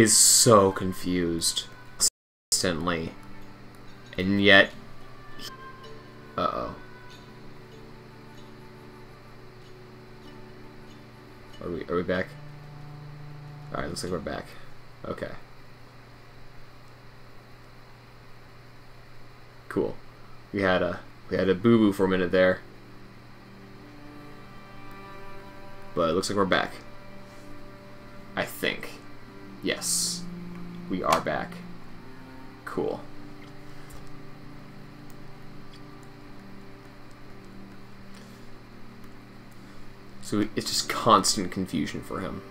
is so confused constantly. And yet... Uh-oh. Are we back? Alright, looks like we're back. Okay. Cool. We had a boo-boo for a minute there. But it looks like we're back. I think. Yes. We are back. Cool. So it's just constant confusion for him.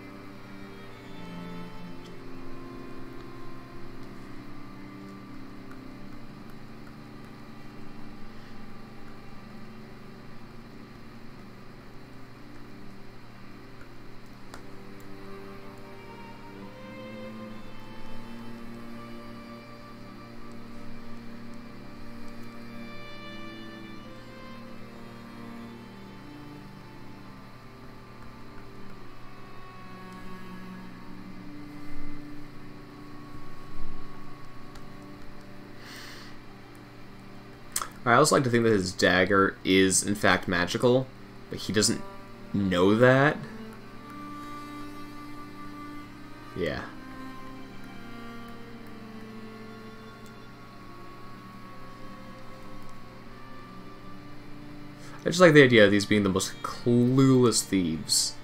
I also like to think that his dagger is, in fact, magical, but he doesn't know that. Yeah. I just like the idea of these being the most clueless thieves.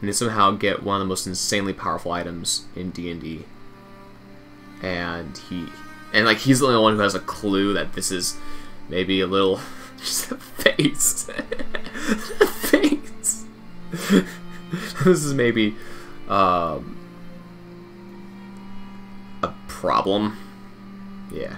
And they somehow get one of the most insanely powerful items in D&D. And he's the only one who has a clue that this is maybe a little... just a face. A face. This is maybe a problem. Yeah.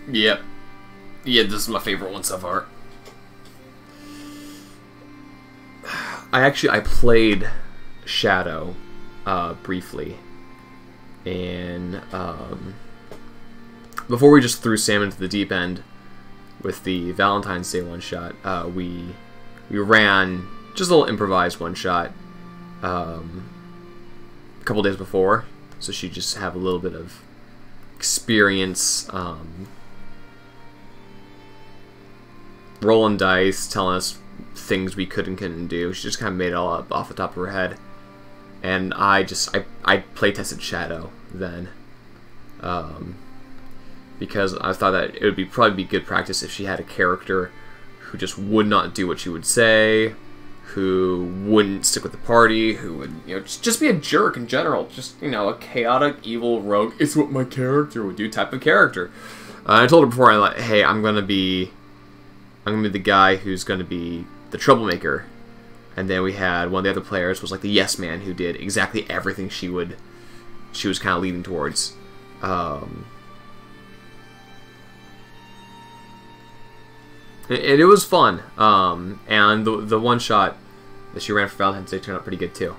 Yep. Yeah, this is my favorite one so far. I played Shadow briefly. And before we just threw Sam into the deep end with the Valentine's Day one-shot, we ran just a little improvised one-shot a couple days before, so she'd just have a little bit of experience rolling dice, telling us things we could and couldn't do. She just kind of made it all up off the top of her head. And I play tested Shadow then, because I thought that it would probably be good practice if she had a character who just would not do what she would say, who wouldn't stick with the party, who would just be a jerk in general, just a chaotic, evil rogue. It's what my character would do type of character. I told her before, hey, I'm gonna be the guy who's gonna be the troublemaker. And then we had one of the other players was like the yes man who did exactly everything she was kind of leading towards. And it was fun. And the one shot that she ran for Valentine's Day turned out pretty good too.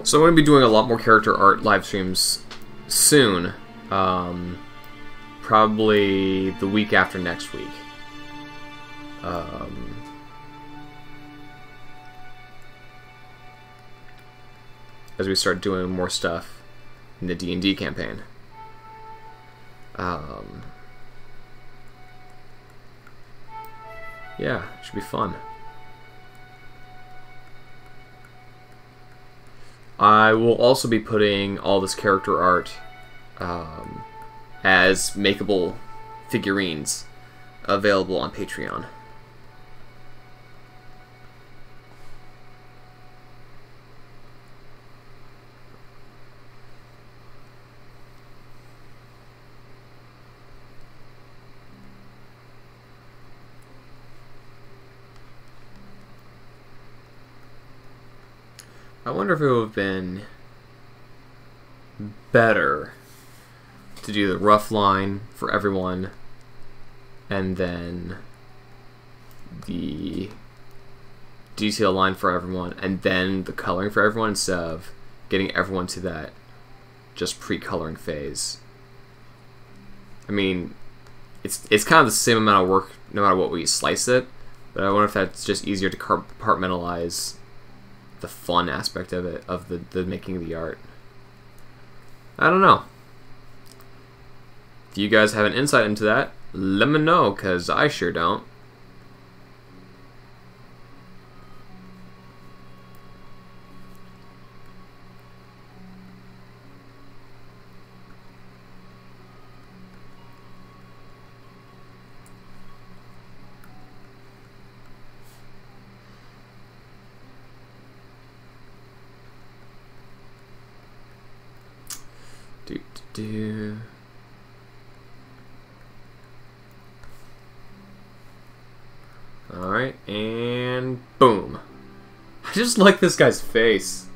So I'm going to be doing a lot more character art live streams soon. Probably the week after next week. As we start doing more stuff in the D&D campaign. Yeah, it should be fun. I will also be putting all this character art as makeable figurines available on Patreon. I wonder if it would have been better to do the rough line for everyone and then the detail line for everyone and then the coloring for everyone instead of getting everyone to that just pre-coloring phase. I mean, it's kind of the same amount of work no matter what way you slice it, but I wonder if that's just easier to compartmentalize the fun aspect of it, of the making of the art. I don't know. If you guys have an insight into that, let me know, because I sure don't. Alright, and boom. I just like this guy's face.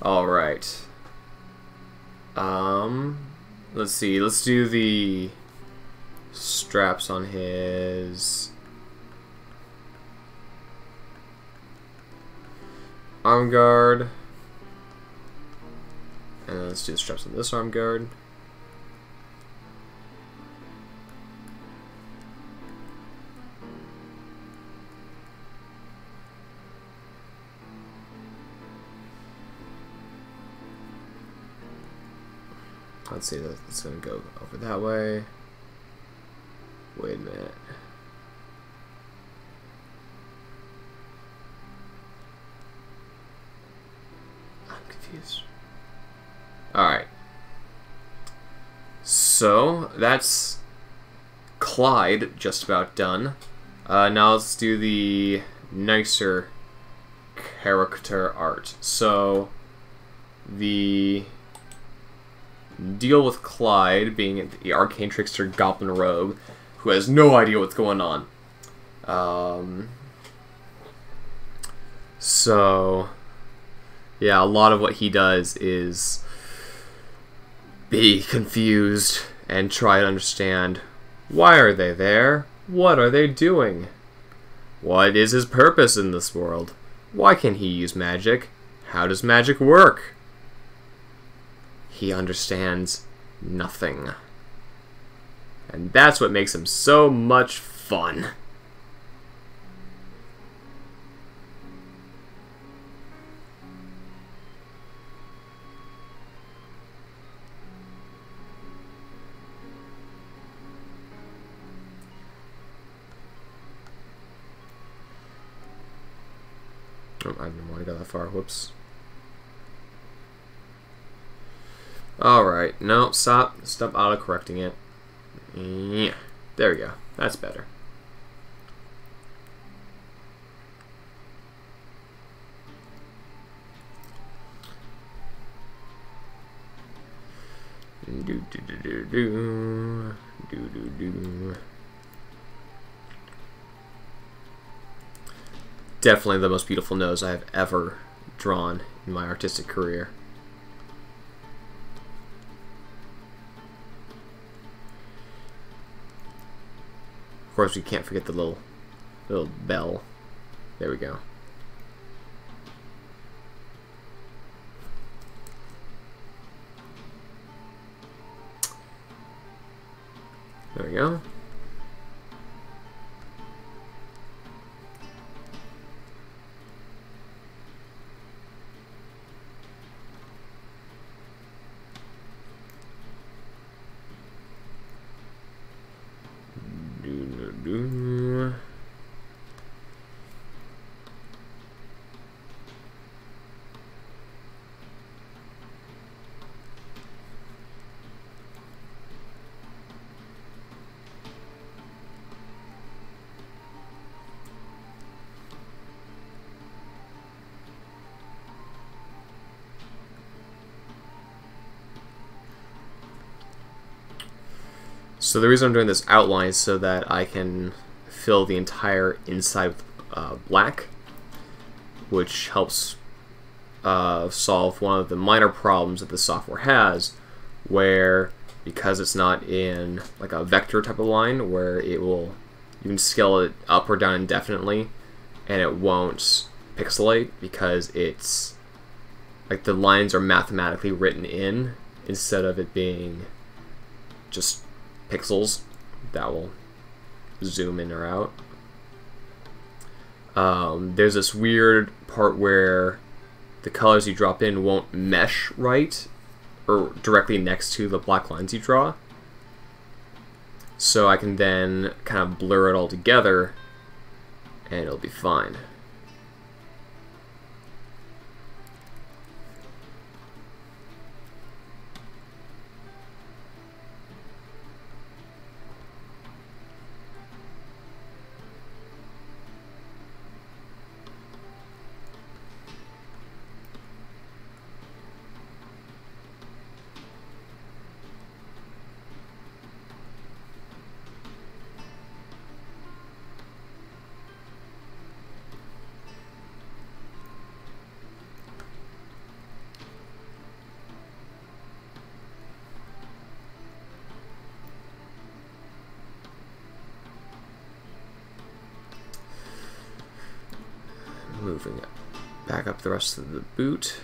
Alright. Let's see. Let's do the straps on his arm guard. And let's do the straps on this arm guard. Let's see, it's going to go over that way. Wait a minute. I'm confused. Alright. So, that's Clyde just about done. Now let's do the nicer character art. So, the deal with Clyde being the arcane trickster goblin rogue who has no idea what's going on. So, yeah, a lot of what he does is be confused and try to understand, why are they there? What are they doing? What is his purpose in this world? Why can he use magic? How does magic work? He understands nothing. And that's what makes him so much fun. Oh, I didn't want to go that far. Whoops. Alright, no, stop auto-correcting it. Yeah, there we go. That's better. Definitely the most beautiful nose I have ever drawn in my artistic career. Of course, we can't forget the little bell. There we go. There we go. So the reason I'm doing this outline is so that I can fill the entire inside with black, which helps solve one of the minor problems that the software has, where because it's not in like a vector type of line where it will, you can scale it up or down indefinitely and it won't pixelate because it's like the lines are mathematically written in instead of it being just pixels that will zoom in or out. There's this weird part where the colors you drop in won't mesh right or directly next to the black lines you draw. So I can then kind of blur it all together and it'll be fine. Moving it back up the rest of the boot.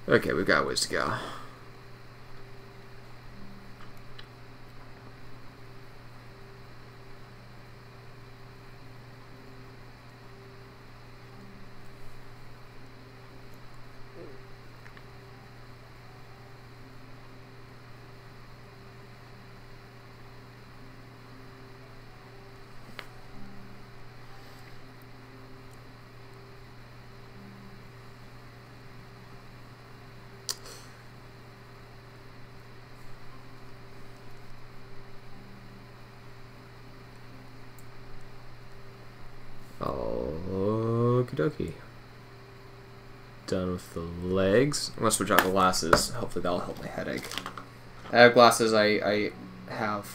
Okay, we've got a ways to go. Okie dokie. Done with the legs. I'm gonna switch out the glasses. Hopefully that'll help my headache. I have glasses I have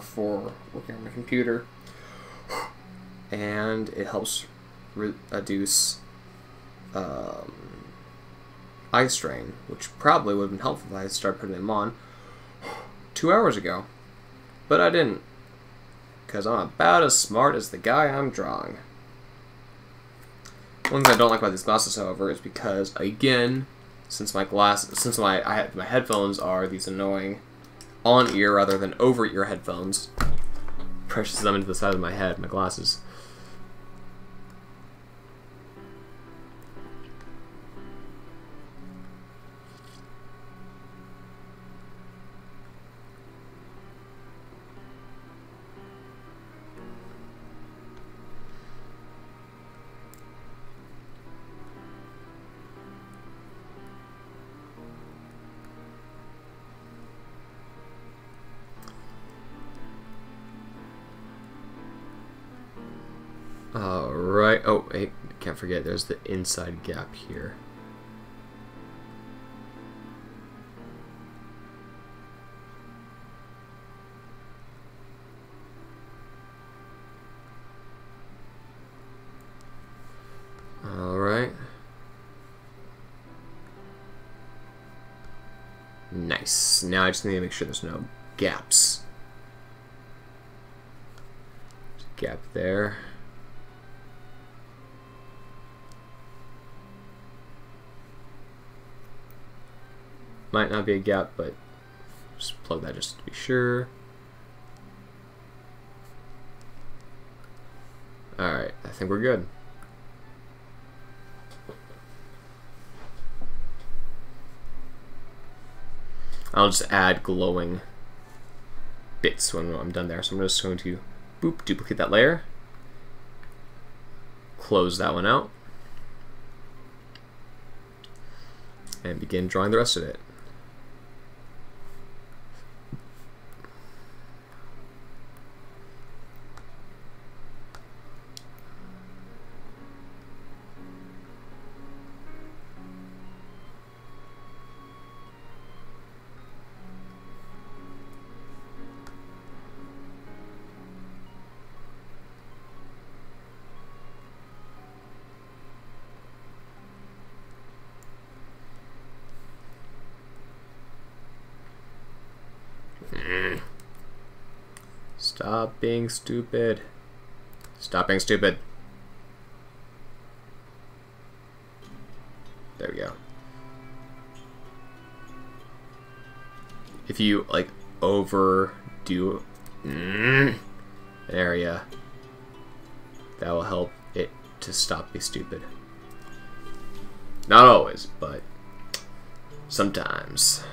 for working on my computer, and it helps reduce eye strain, which probably would have been helpful if I started putting them on 2 hours ago, but I didn't, because I'm about as smart as the guy I'm drawing. One thing I don't like about these glasses, however, is because, again, since my headphones are these annoying on-ear rather than over-ear headphones, presses them into the side of my head, my glasses. Alright, oh, hey, can't forget, there's the inside gap here. Alright. Nice. Now I just need to make sure there's no gaps. There's a gap there. Might not be a gap, but just plug that just to be sure. Alright, I think we're good. I'll just add glowing bits when I'm done there. So I'm just going to boop, duplicate that layer, close that one out, and begin drawing the rest of it. Stop being stupid. Stop being stupid. There we go. If you, like, overdo an area, that will help it to stop being stupid. Not always, but sometimes.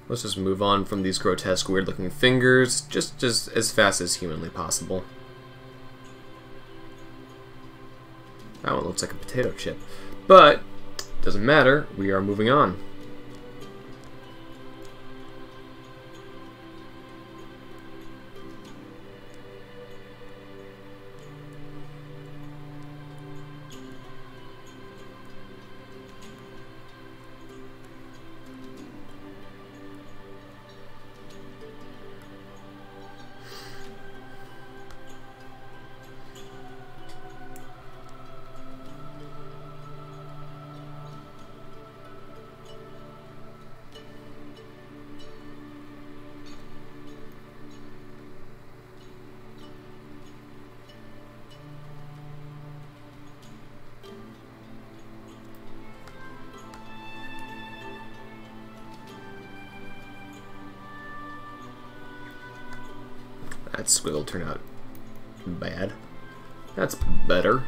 Let's just move on from these grotesque, weird-looking fingers, just as fast as humanly possible. That one looks like a potato chip. But, doesn't matter, we are moving on. That squiggle turned out bad. That's better.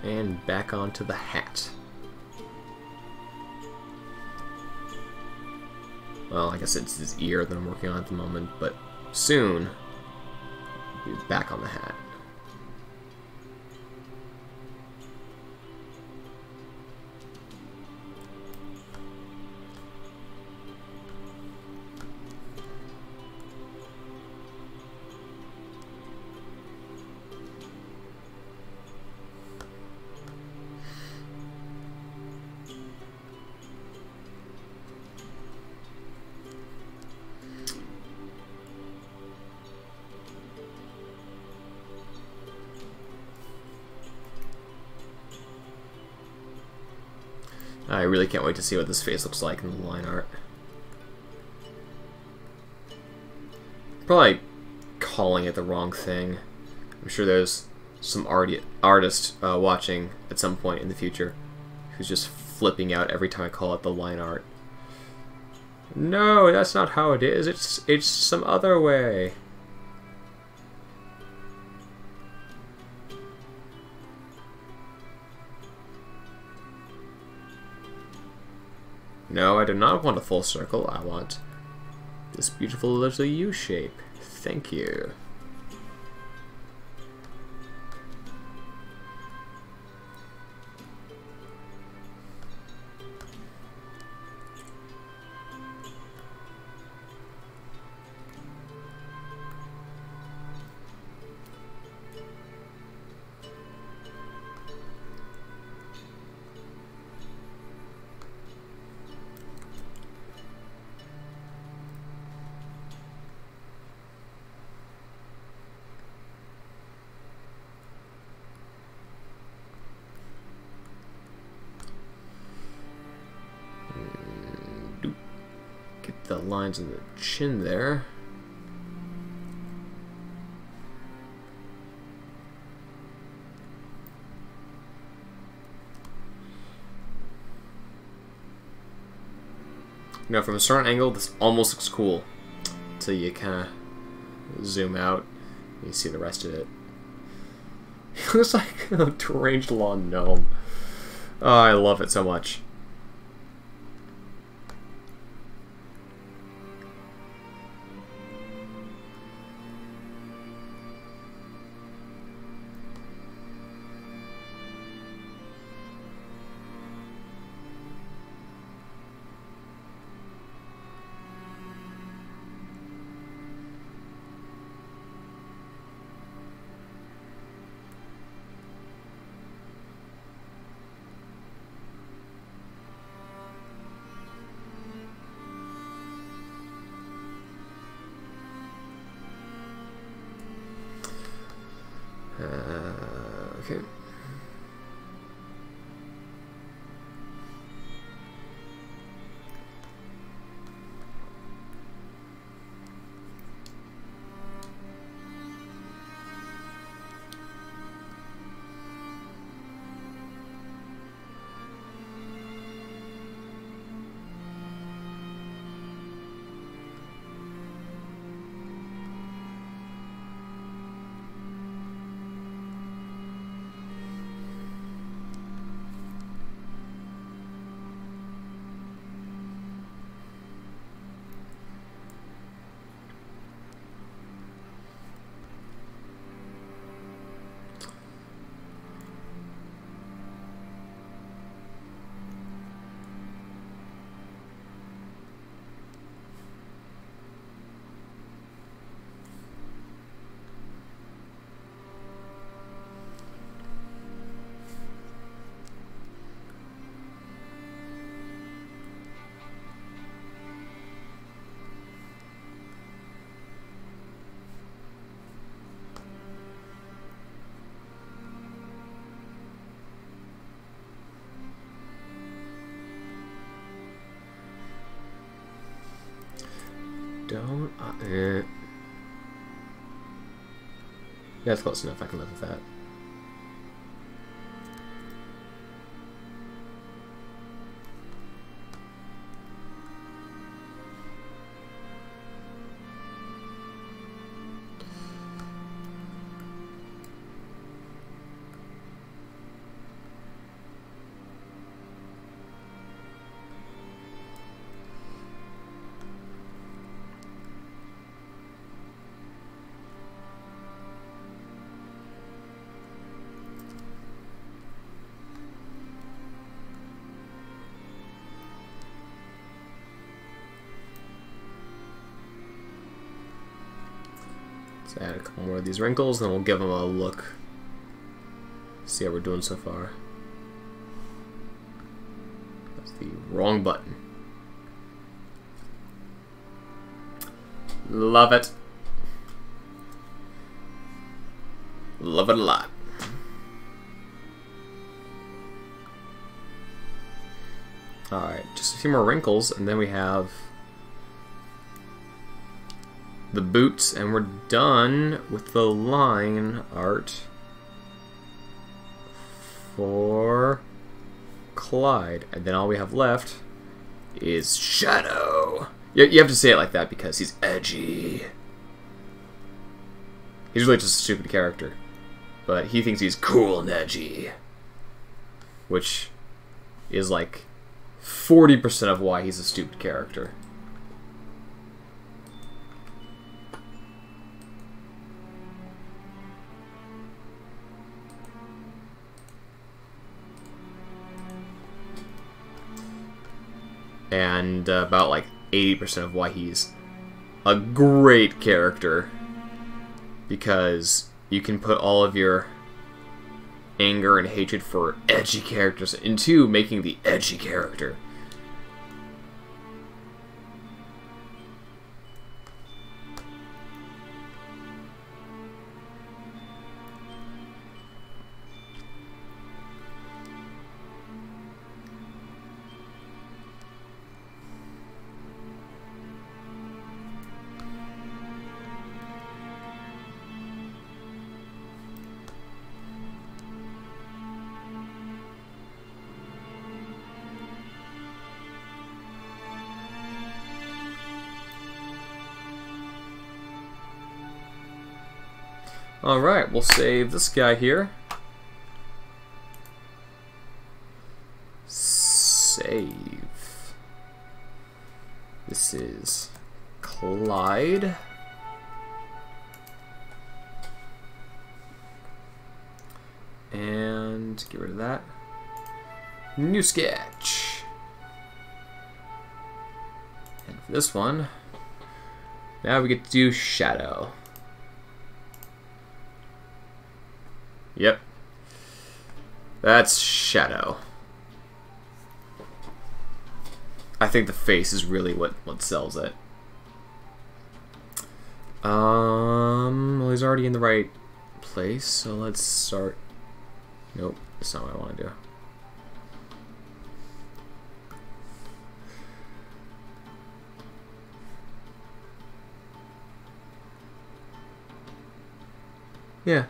And back onto the hat. Well, I guess it's his ear that I'm working on at the moment, but soon we'll be back on the hat. I really can't wait to see what this face looks like in the line art. Probably calling it the wrong thing. I'm sure there's some artist watching at some point in the future who's just flipping out every time I call it the line art. No, that's not how it is. It's some other way. No, I do not want a full circle. I want this beautiful little U shape. Thank you. Get the lines in the chin there. Now, from a certain angle, this almost looks cool until you kind of zoom out and you see the rest of it. It looks like a deranged lawn gnome. Oh, I love it so much. Okay. Don't... Yeah, that's close enough. I can live with that. Let's add a couple more of these wrinkles, then we'll give them a look. See how we're doing so far. That's the wrong button. Love it. Love it a lot. Alright, just a few more wrinkles, and then we have the boots, and we're done with the line art for Clyde. And then all we have left is Shadow. You have to say it like that because he's edgy. He's really just a stupid character, but he thinks he's cool and edgy, which is like 40% of why he's a stupid character. And about like 80% of why he's a great character, because you can put all of your anger and hatred for edgy characters into making the edgy character. Alright, we'll save this guy here. Save. This is Clyde. And get rid of that. New sketch. And for this one, now we get to do Shadow. Yep. That's Shadow. I think the face is really what sells it. Well, he's already in the right place, so let's start Nope, that's not what I want to do. Yeah.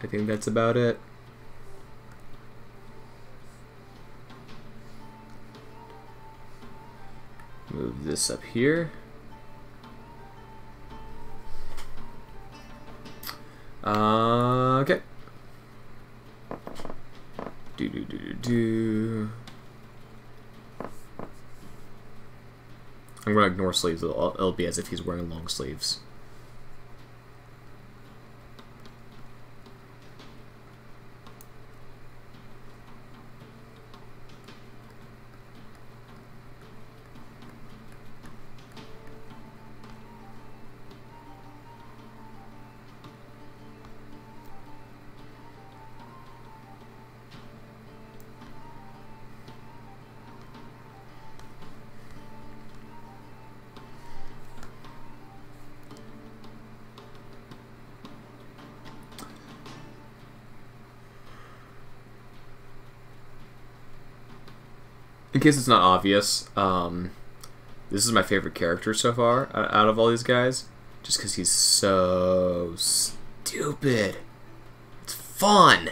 I think that's about it. Move this up here. Okay. I'm gonna ignore sleeves. It'll be as if he's wearing long sleeves. In case it's not obvious, this is my favorite character so far out of all these guys, just because he's so stupid. It's fun.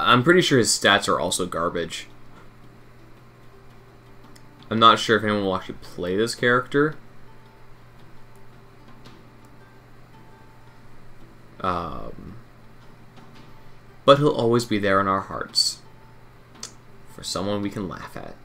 I'm pretty sure his stats are also garbage. I'm not sure if anyone will actually play this character. But he'll always be there in our hearts. For someone we can laugh at.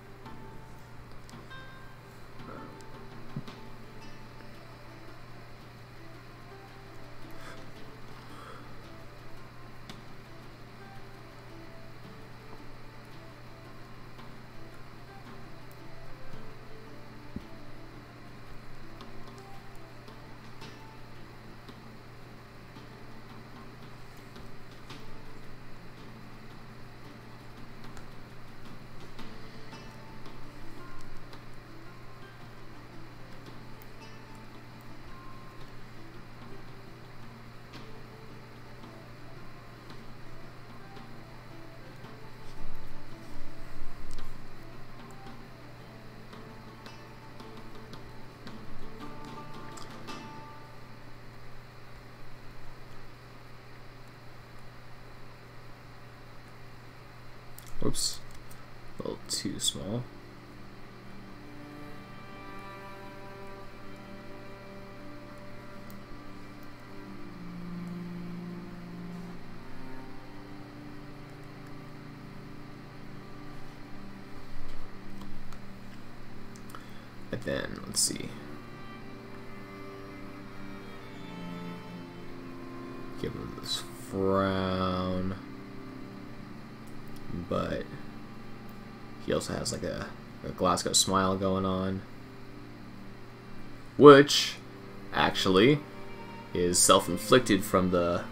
Oops, a little too small. And then, let's see. Give him this frown. But he also has like a Glasgow smile going on, which actually is self-inflicted from the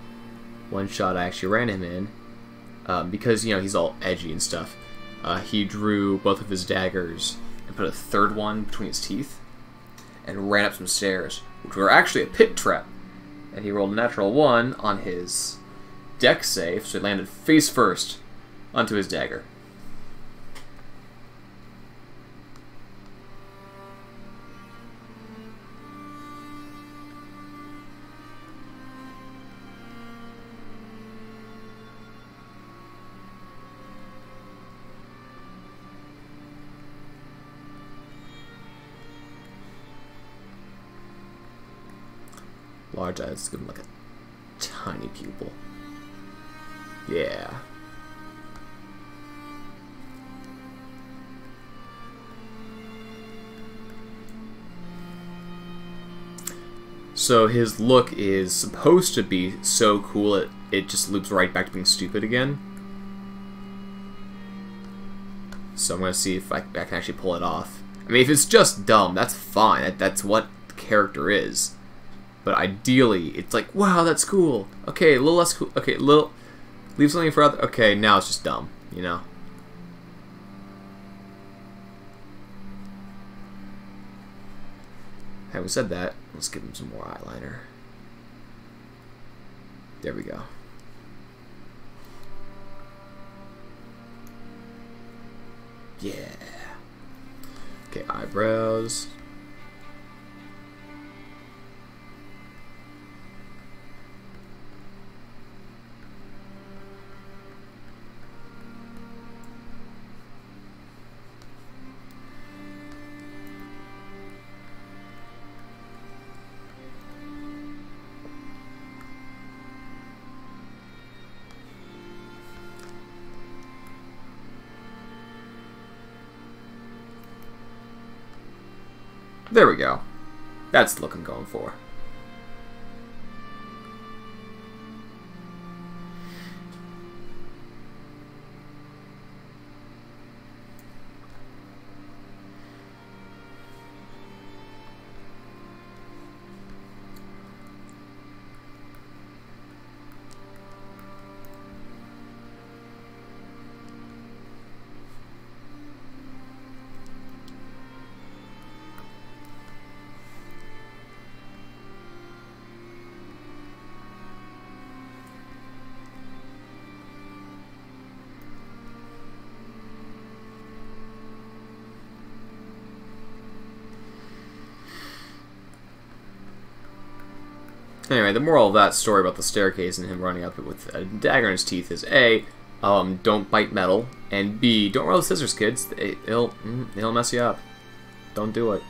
one shot I actually ran him in, because, you know, he's all edgy and stuff. He drew both of his daggers and put a third one between his teeth and ran up some stairs, which were actually a pit trap, and he rolled a natural 1 on his dex save, so he landed face first onto his dagger. Large eyes, give him like a tiny pupil. Yeah. So his look is supposed to be so cool it just loops right back to being stupid again. So I'm going to see if I can actually pull it off. I mean, if it's just dumb, that's fine. That's what the character is. But ideally, it's like, wow, that's cool. Okay, a little less cool. Okay, leave something for other. Okay, now it's just dumb, you know? Having said that, Let's give him some more eyeliner. There we go. Yeah. Okay, eyebrows. There we go. That's the look I'm going for. Anyway, the moral of that story about the staircase and him running up it with a dagger in his teeth is A, don't bite metal, and B, don't roll with scissors, kids. It'll mess you up. Don't do it.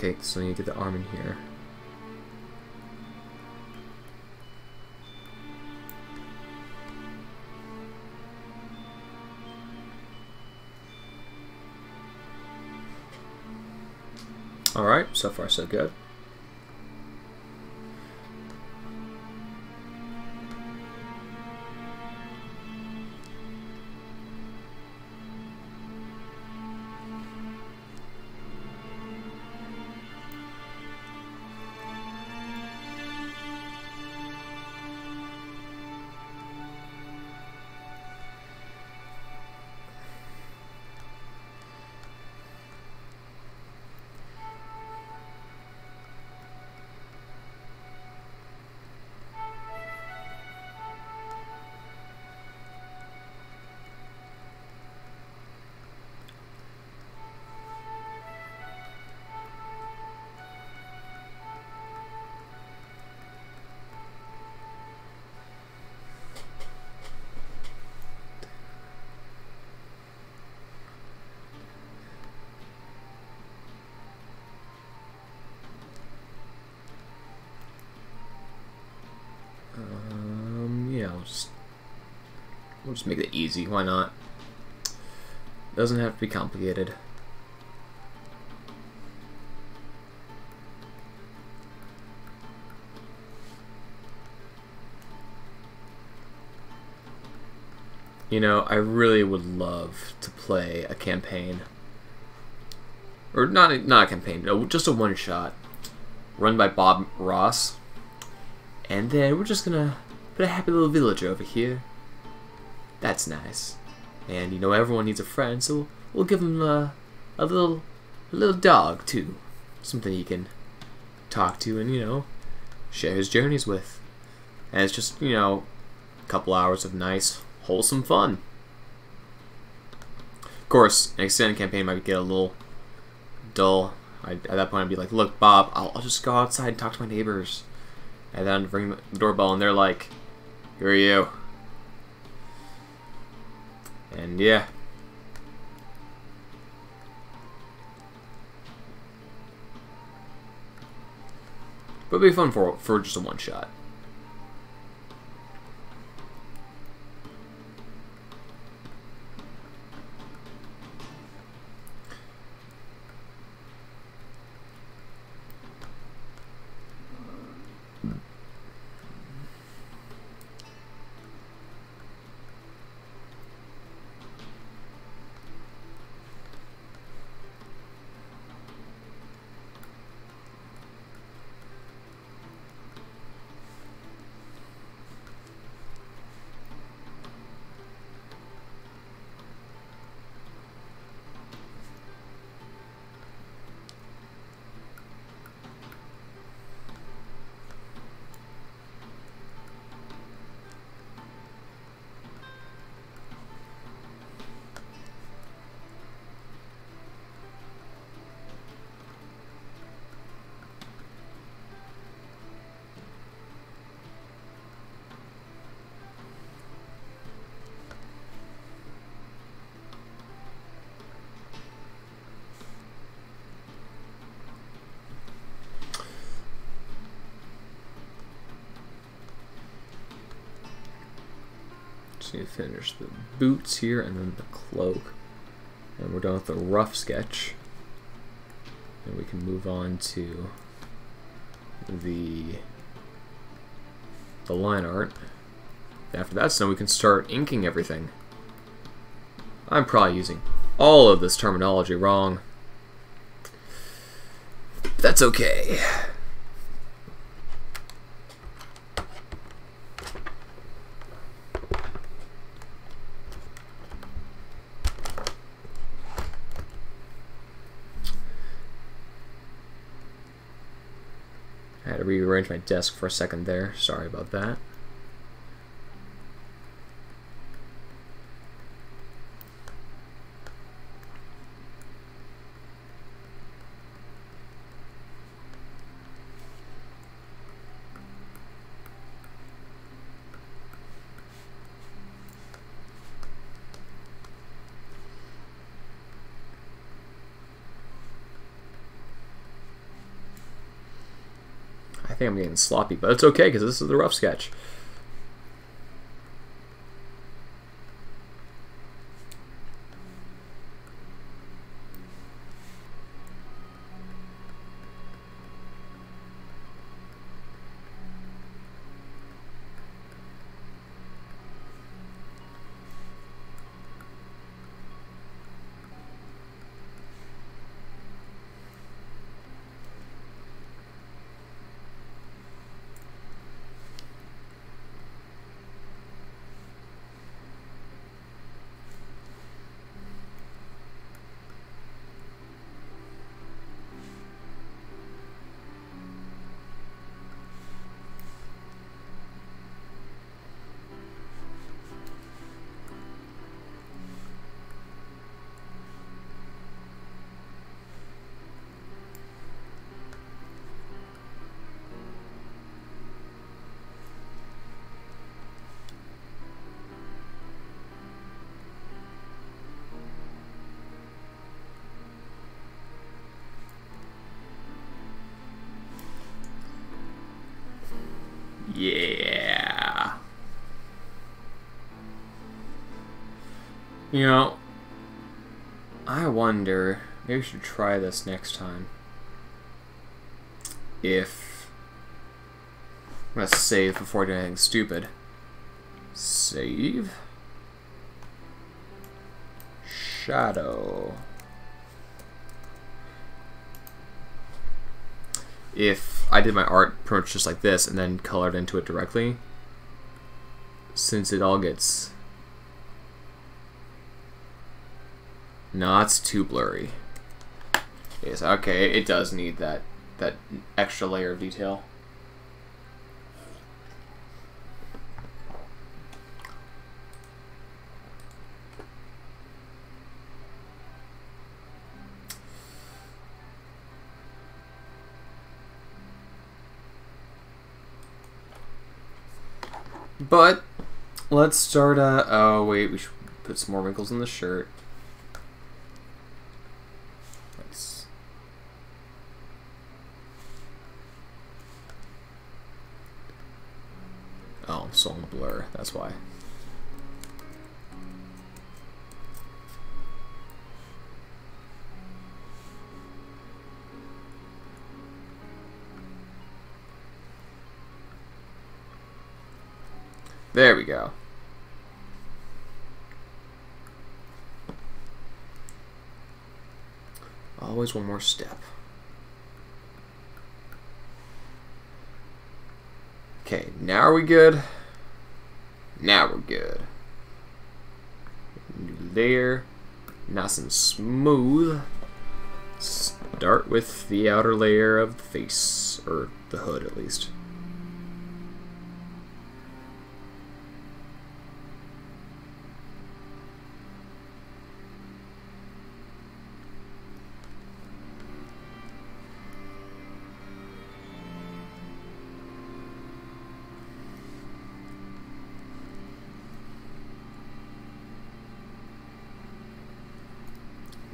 Okay, so you get the arm in here. Alright, so far so good. Yeah, we'll just make it easy. Why not? Doesn't have to be complicated. You know, I really would love to play a campaign, or not a campaign, no, just a one-shot, run by Bob Ross, and then we're just gonna put a happy little village over here. That's nice, and you know everyone needs a friend, so we'll give him a little dog too, something he can talk to and, you know, share his journeys with, and it's just, you know, a couple hours of nice, wholesome fun. Of course, an extended campaign might get a little dull. At that point, I'd be like, "Look, Bob, I'll just go outside and talk to my neighbors," and then ring the doorbell, and they're like, "Who are you?" And yeah. But it'd be fun for just a one shot. Just need to finish the boots here and then the cloak. And we're done with the rough sketch. And we can move on to the line art. After that's done, we can start inking everything. I'm probably using all of this terminology wrong. But that's okay. I had to rearrange my desk for a second there. Sorry about that. think I'm getting sloppy, but it's okay because this is the rough sketch. Yeah. You know, I wonder, maybe we should try this next time. If I'm gonna save before doing anything stupid. Save. Shadow. If I did my art pretty much just like this and then colored into it directly, since it all gets... No, it's too blurry. Yes, okay, it does need that extra layer of detail. But let's start. Oh wait, we should put some more wrinkles in the shirt. Nice. Oh, I'm still in blur. That's why. There we go. Always one more step. Okay, now are we good? Now we're good. New layer. Nice and smooth. Start with the outer layer of the face, or the hood at least.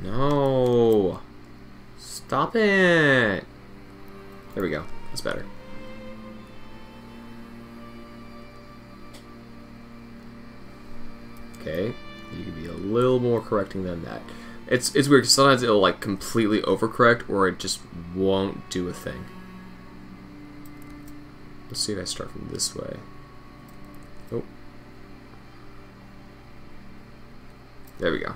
No! Stop it! There we go. That's better. Okay. You can be a little more correcting than that. It's weird because sometimes it'll like completely overcorrect or it just won't do a thing. Let's see if I start from this way. Oh. There we go.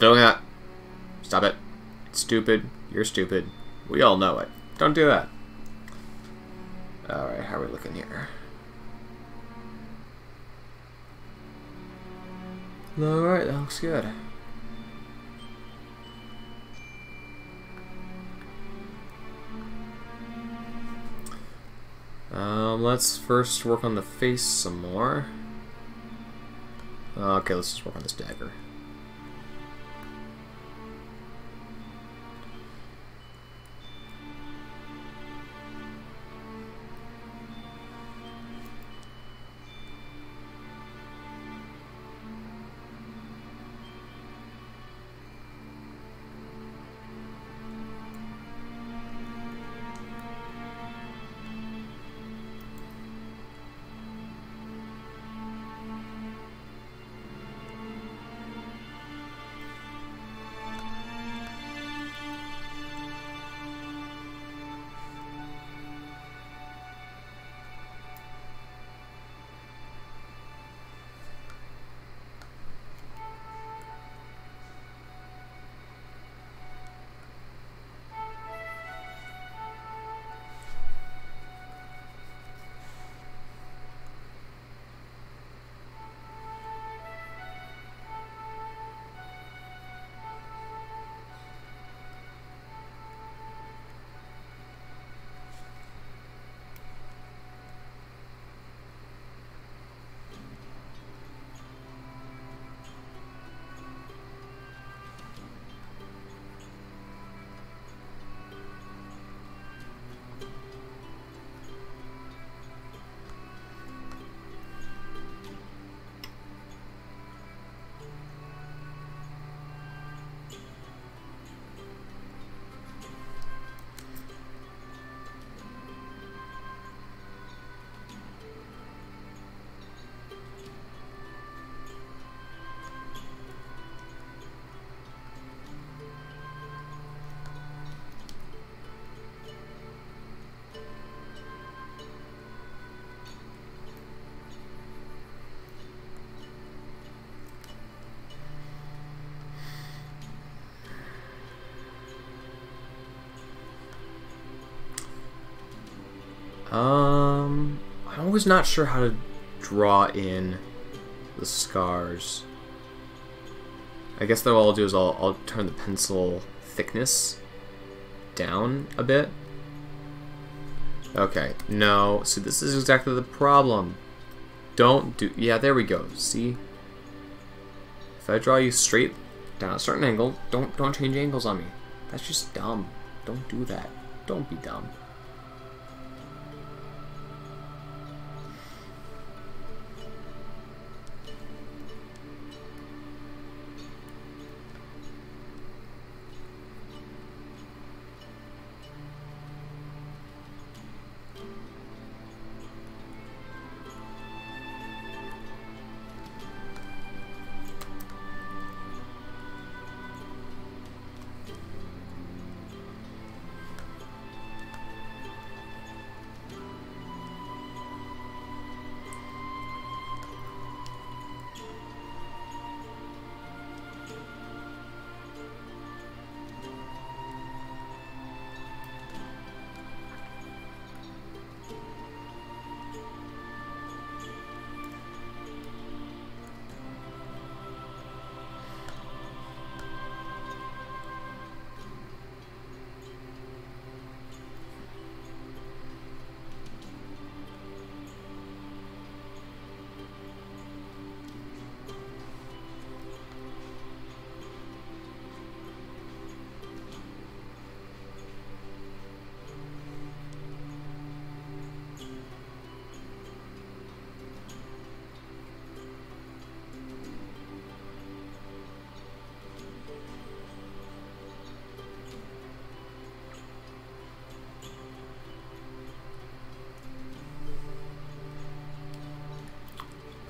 doing that. Stop it. It's stupid. You're stupid. We all know it. Don't do that. Alright, how are we looking here? Alright, that looks good. Let's first work on the face some more. Okay, let's just work on this dagger. I'm always not sure how to draw in the scars. I guess what I'll do is I'll turn the pencil thickness down a bit. Okay, no, see, this is exactly the problem. Don't do, yeah, there we go, see? If I draw you straight down a certain angle, don't change angles on me. That's just dumb. Don't do that. Don't be dumb.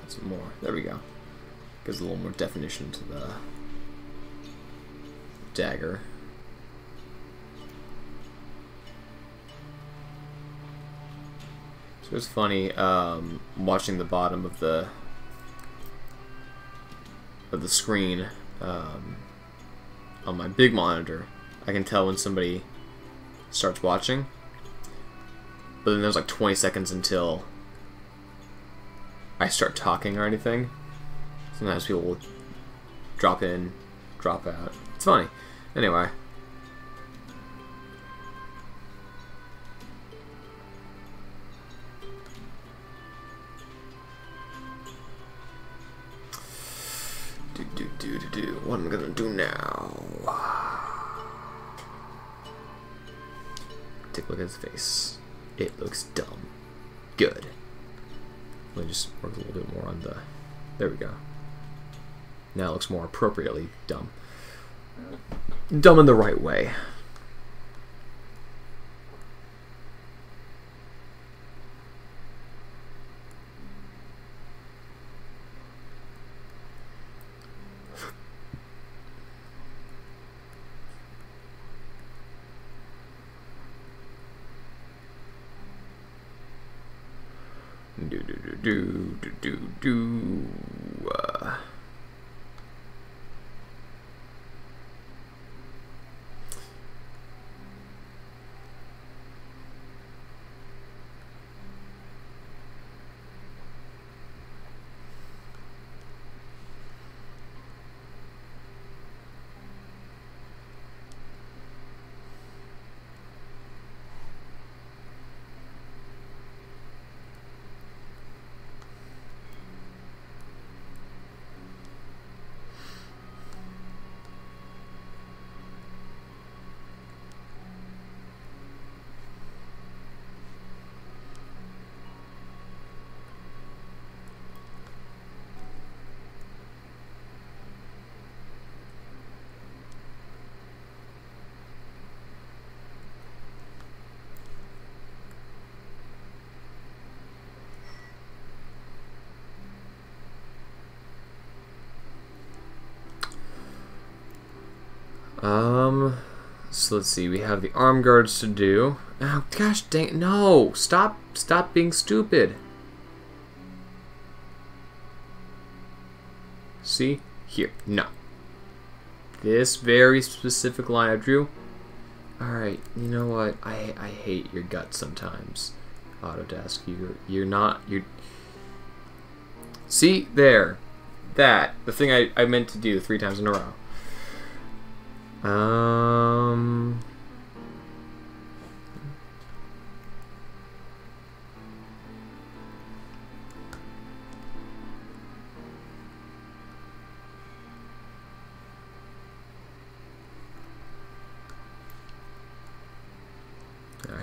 Some more. There we go. Gives a little more definition to the dagger. So it's funny watching the bottom of the screen. on my big monitor, I can tell when somebody starts watching. But then there's like 20 seconds until I start talking or anything. Sometimes people will drop in, drop out. It's funny. Anyway. What am I gonna do now? Take a look at his face. It looks dumb. Good. Let me just work a little bit more on the... There we go. Now it looks more appropriately dumb. Dumb in the right way. So let's see, we have the arm guards to do. Oh, gosh dang it, no! Stop being stupid. See? Here, no. This very specific line I drew. Alright, you know what? I hate your guts sometimes. Autodesk, you're... See? There. That. The thing I meant to do 3 times in a row.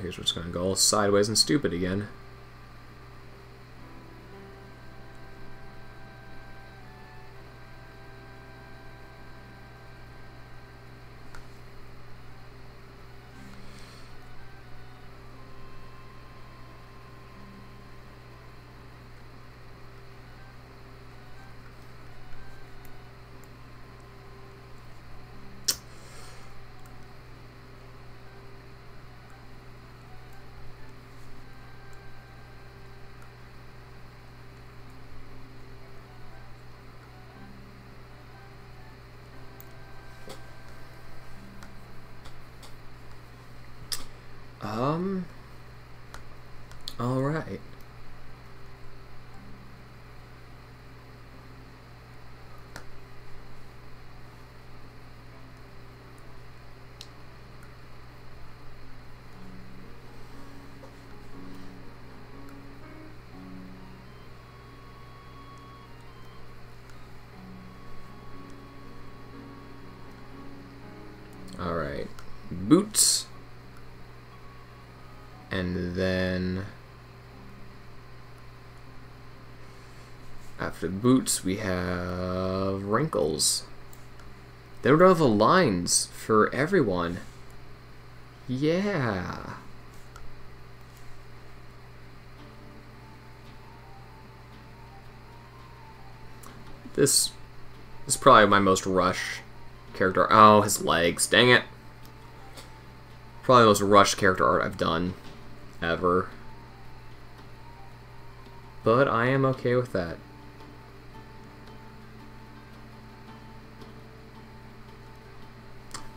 Here's what's going to go all sideways and stupid again. All right. All right. Boots. And then after boots we have wrinkles. They don't have the lines for everyone. Yeah. This is probably my most rush character. Oh, his legs. Dang it. Probably the most rushed character art I've done ever. But I am okay with that.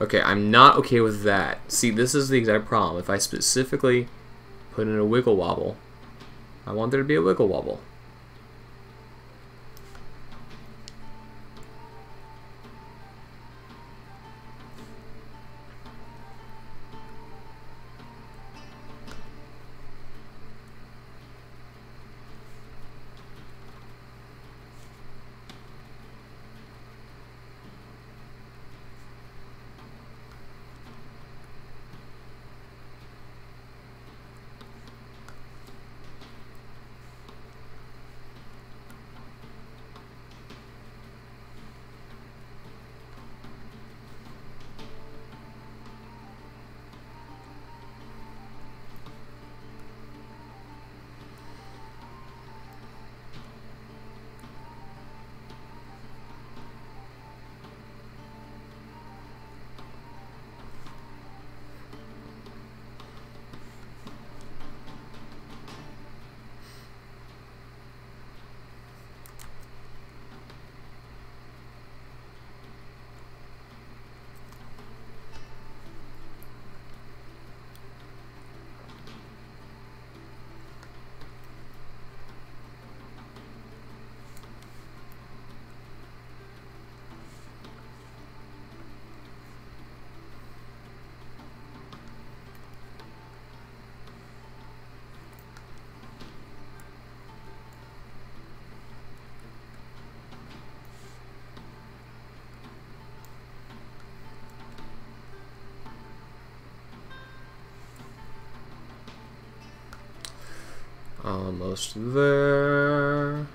Okay, I'm not okay with that. See, this is the exact problem. If I specifically put in a wiggle wobble, I want there to be a wiggle wobble. Almost there.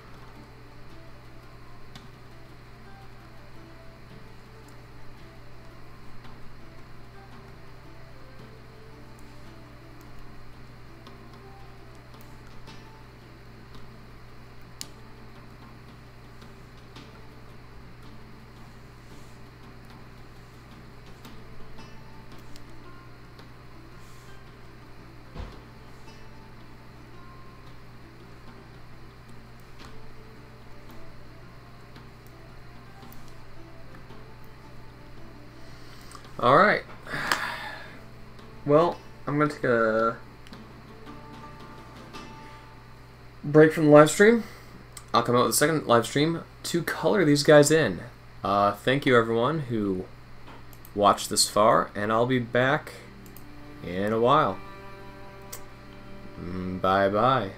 Alright. Well, I'm going to take a break from the live stream. I'll come out with a second live stream to color these guys in. Thank you everyone who watched this far, and I'll be back in a while. Bye-bye.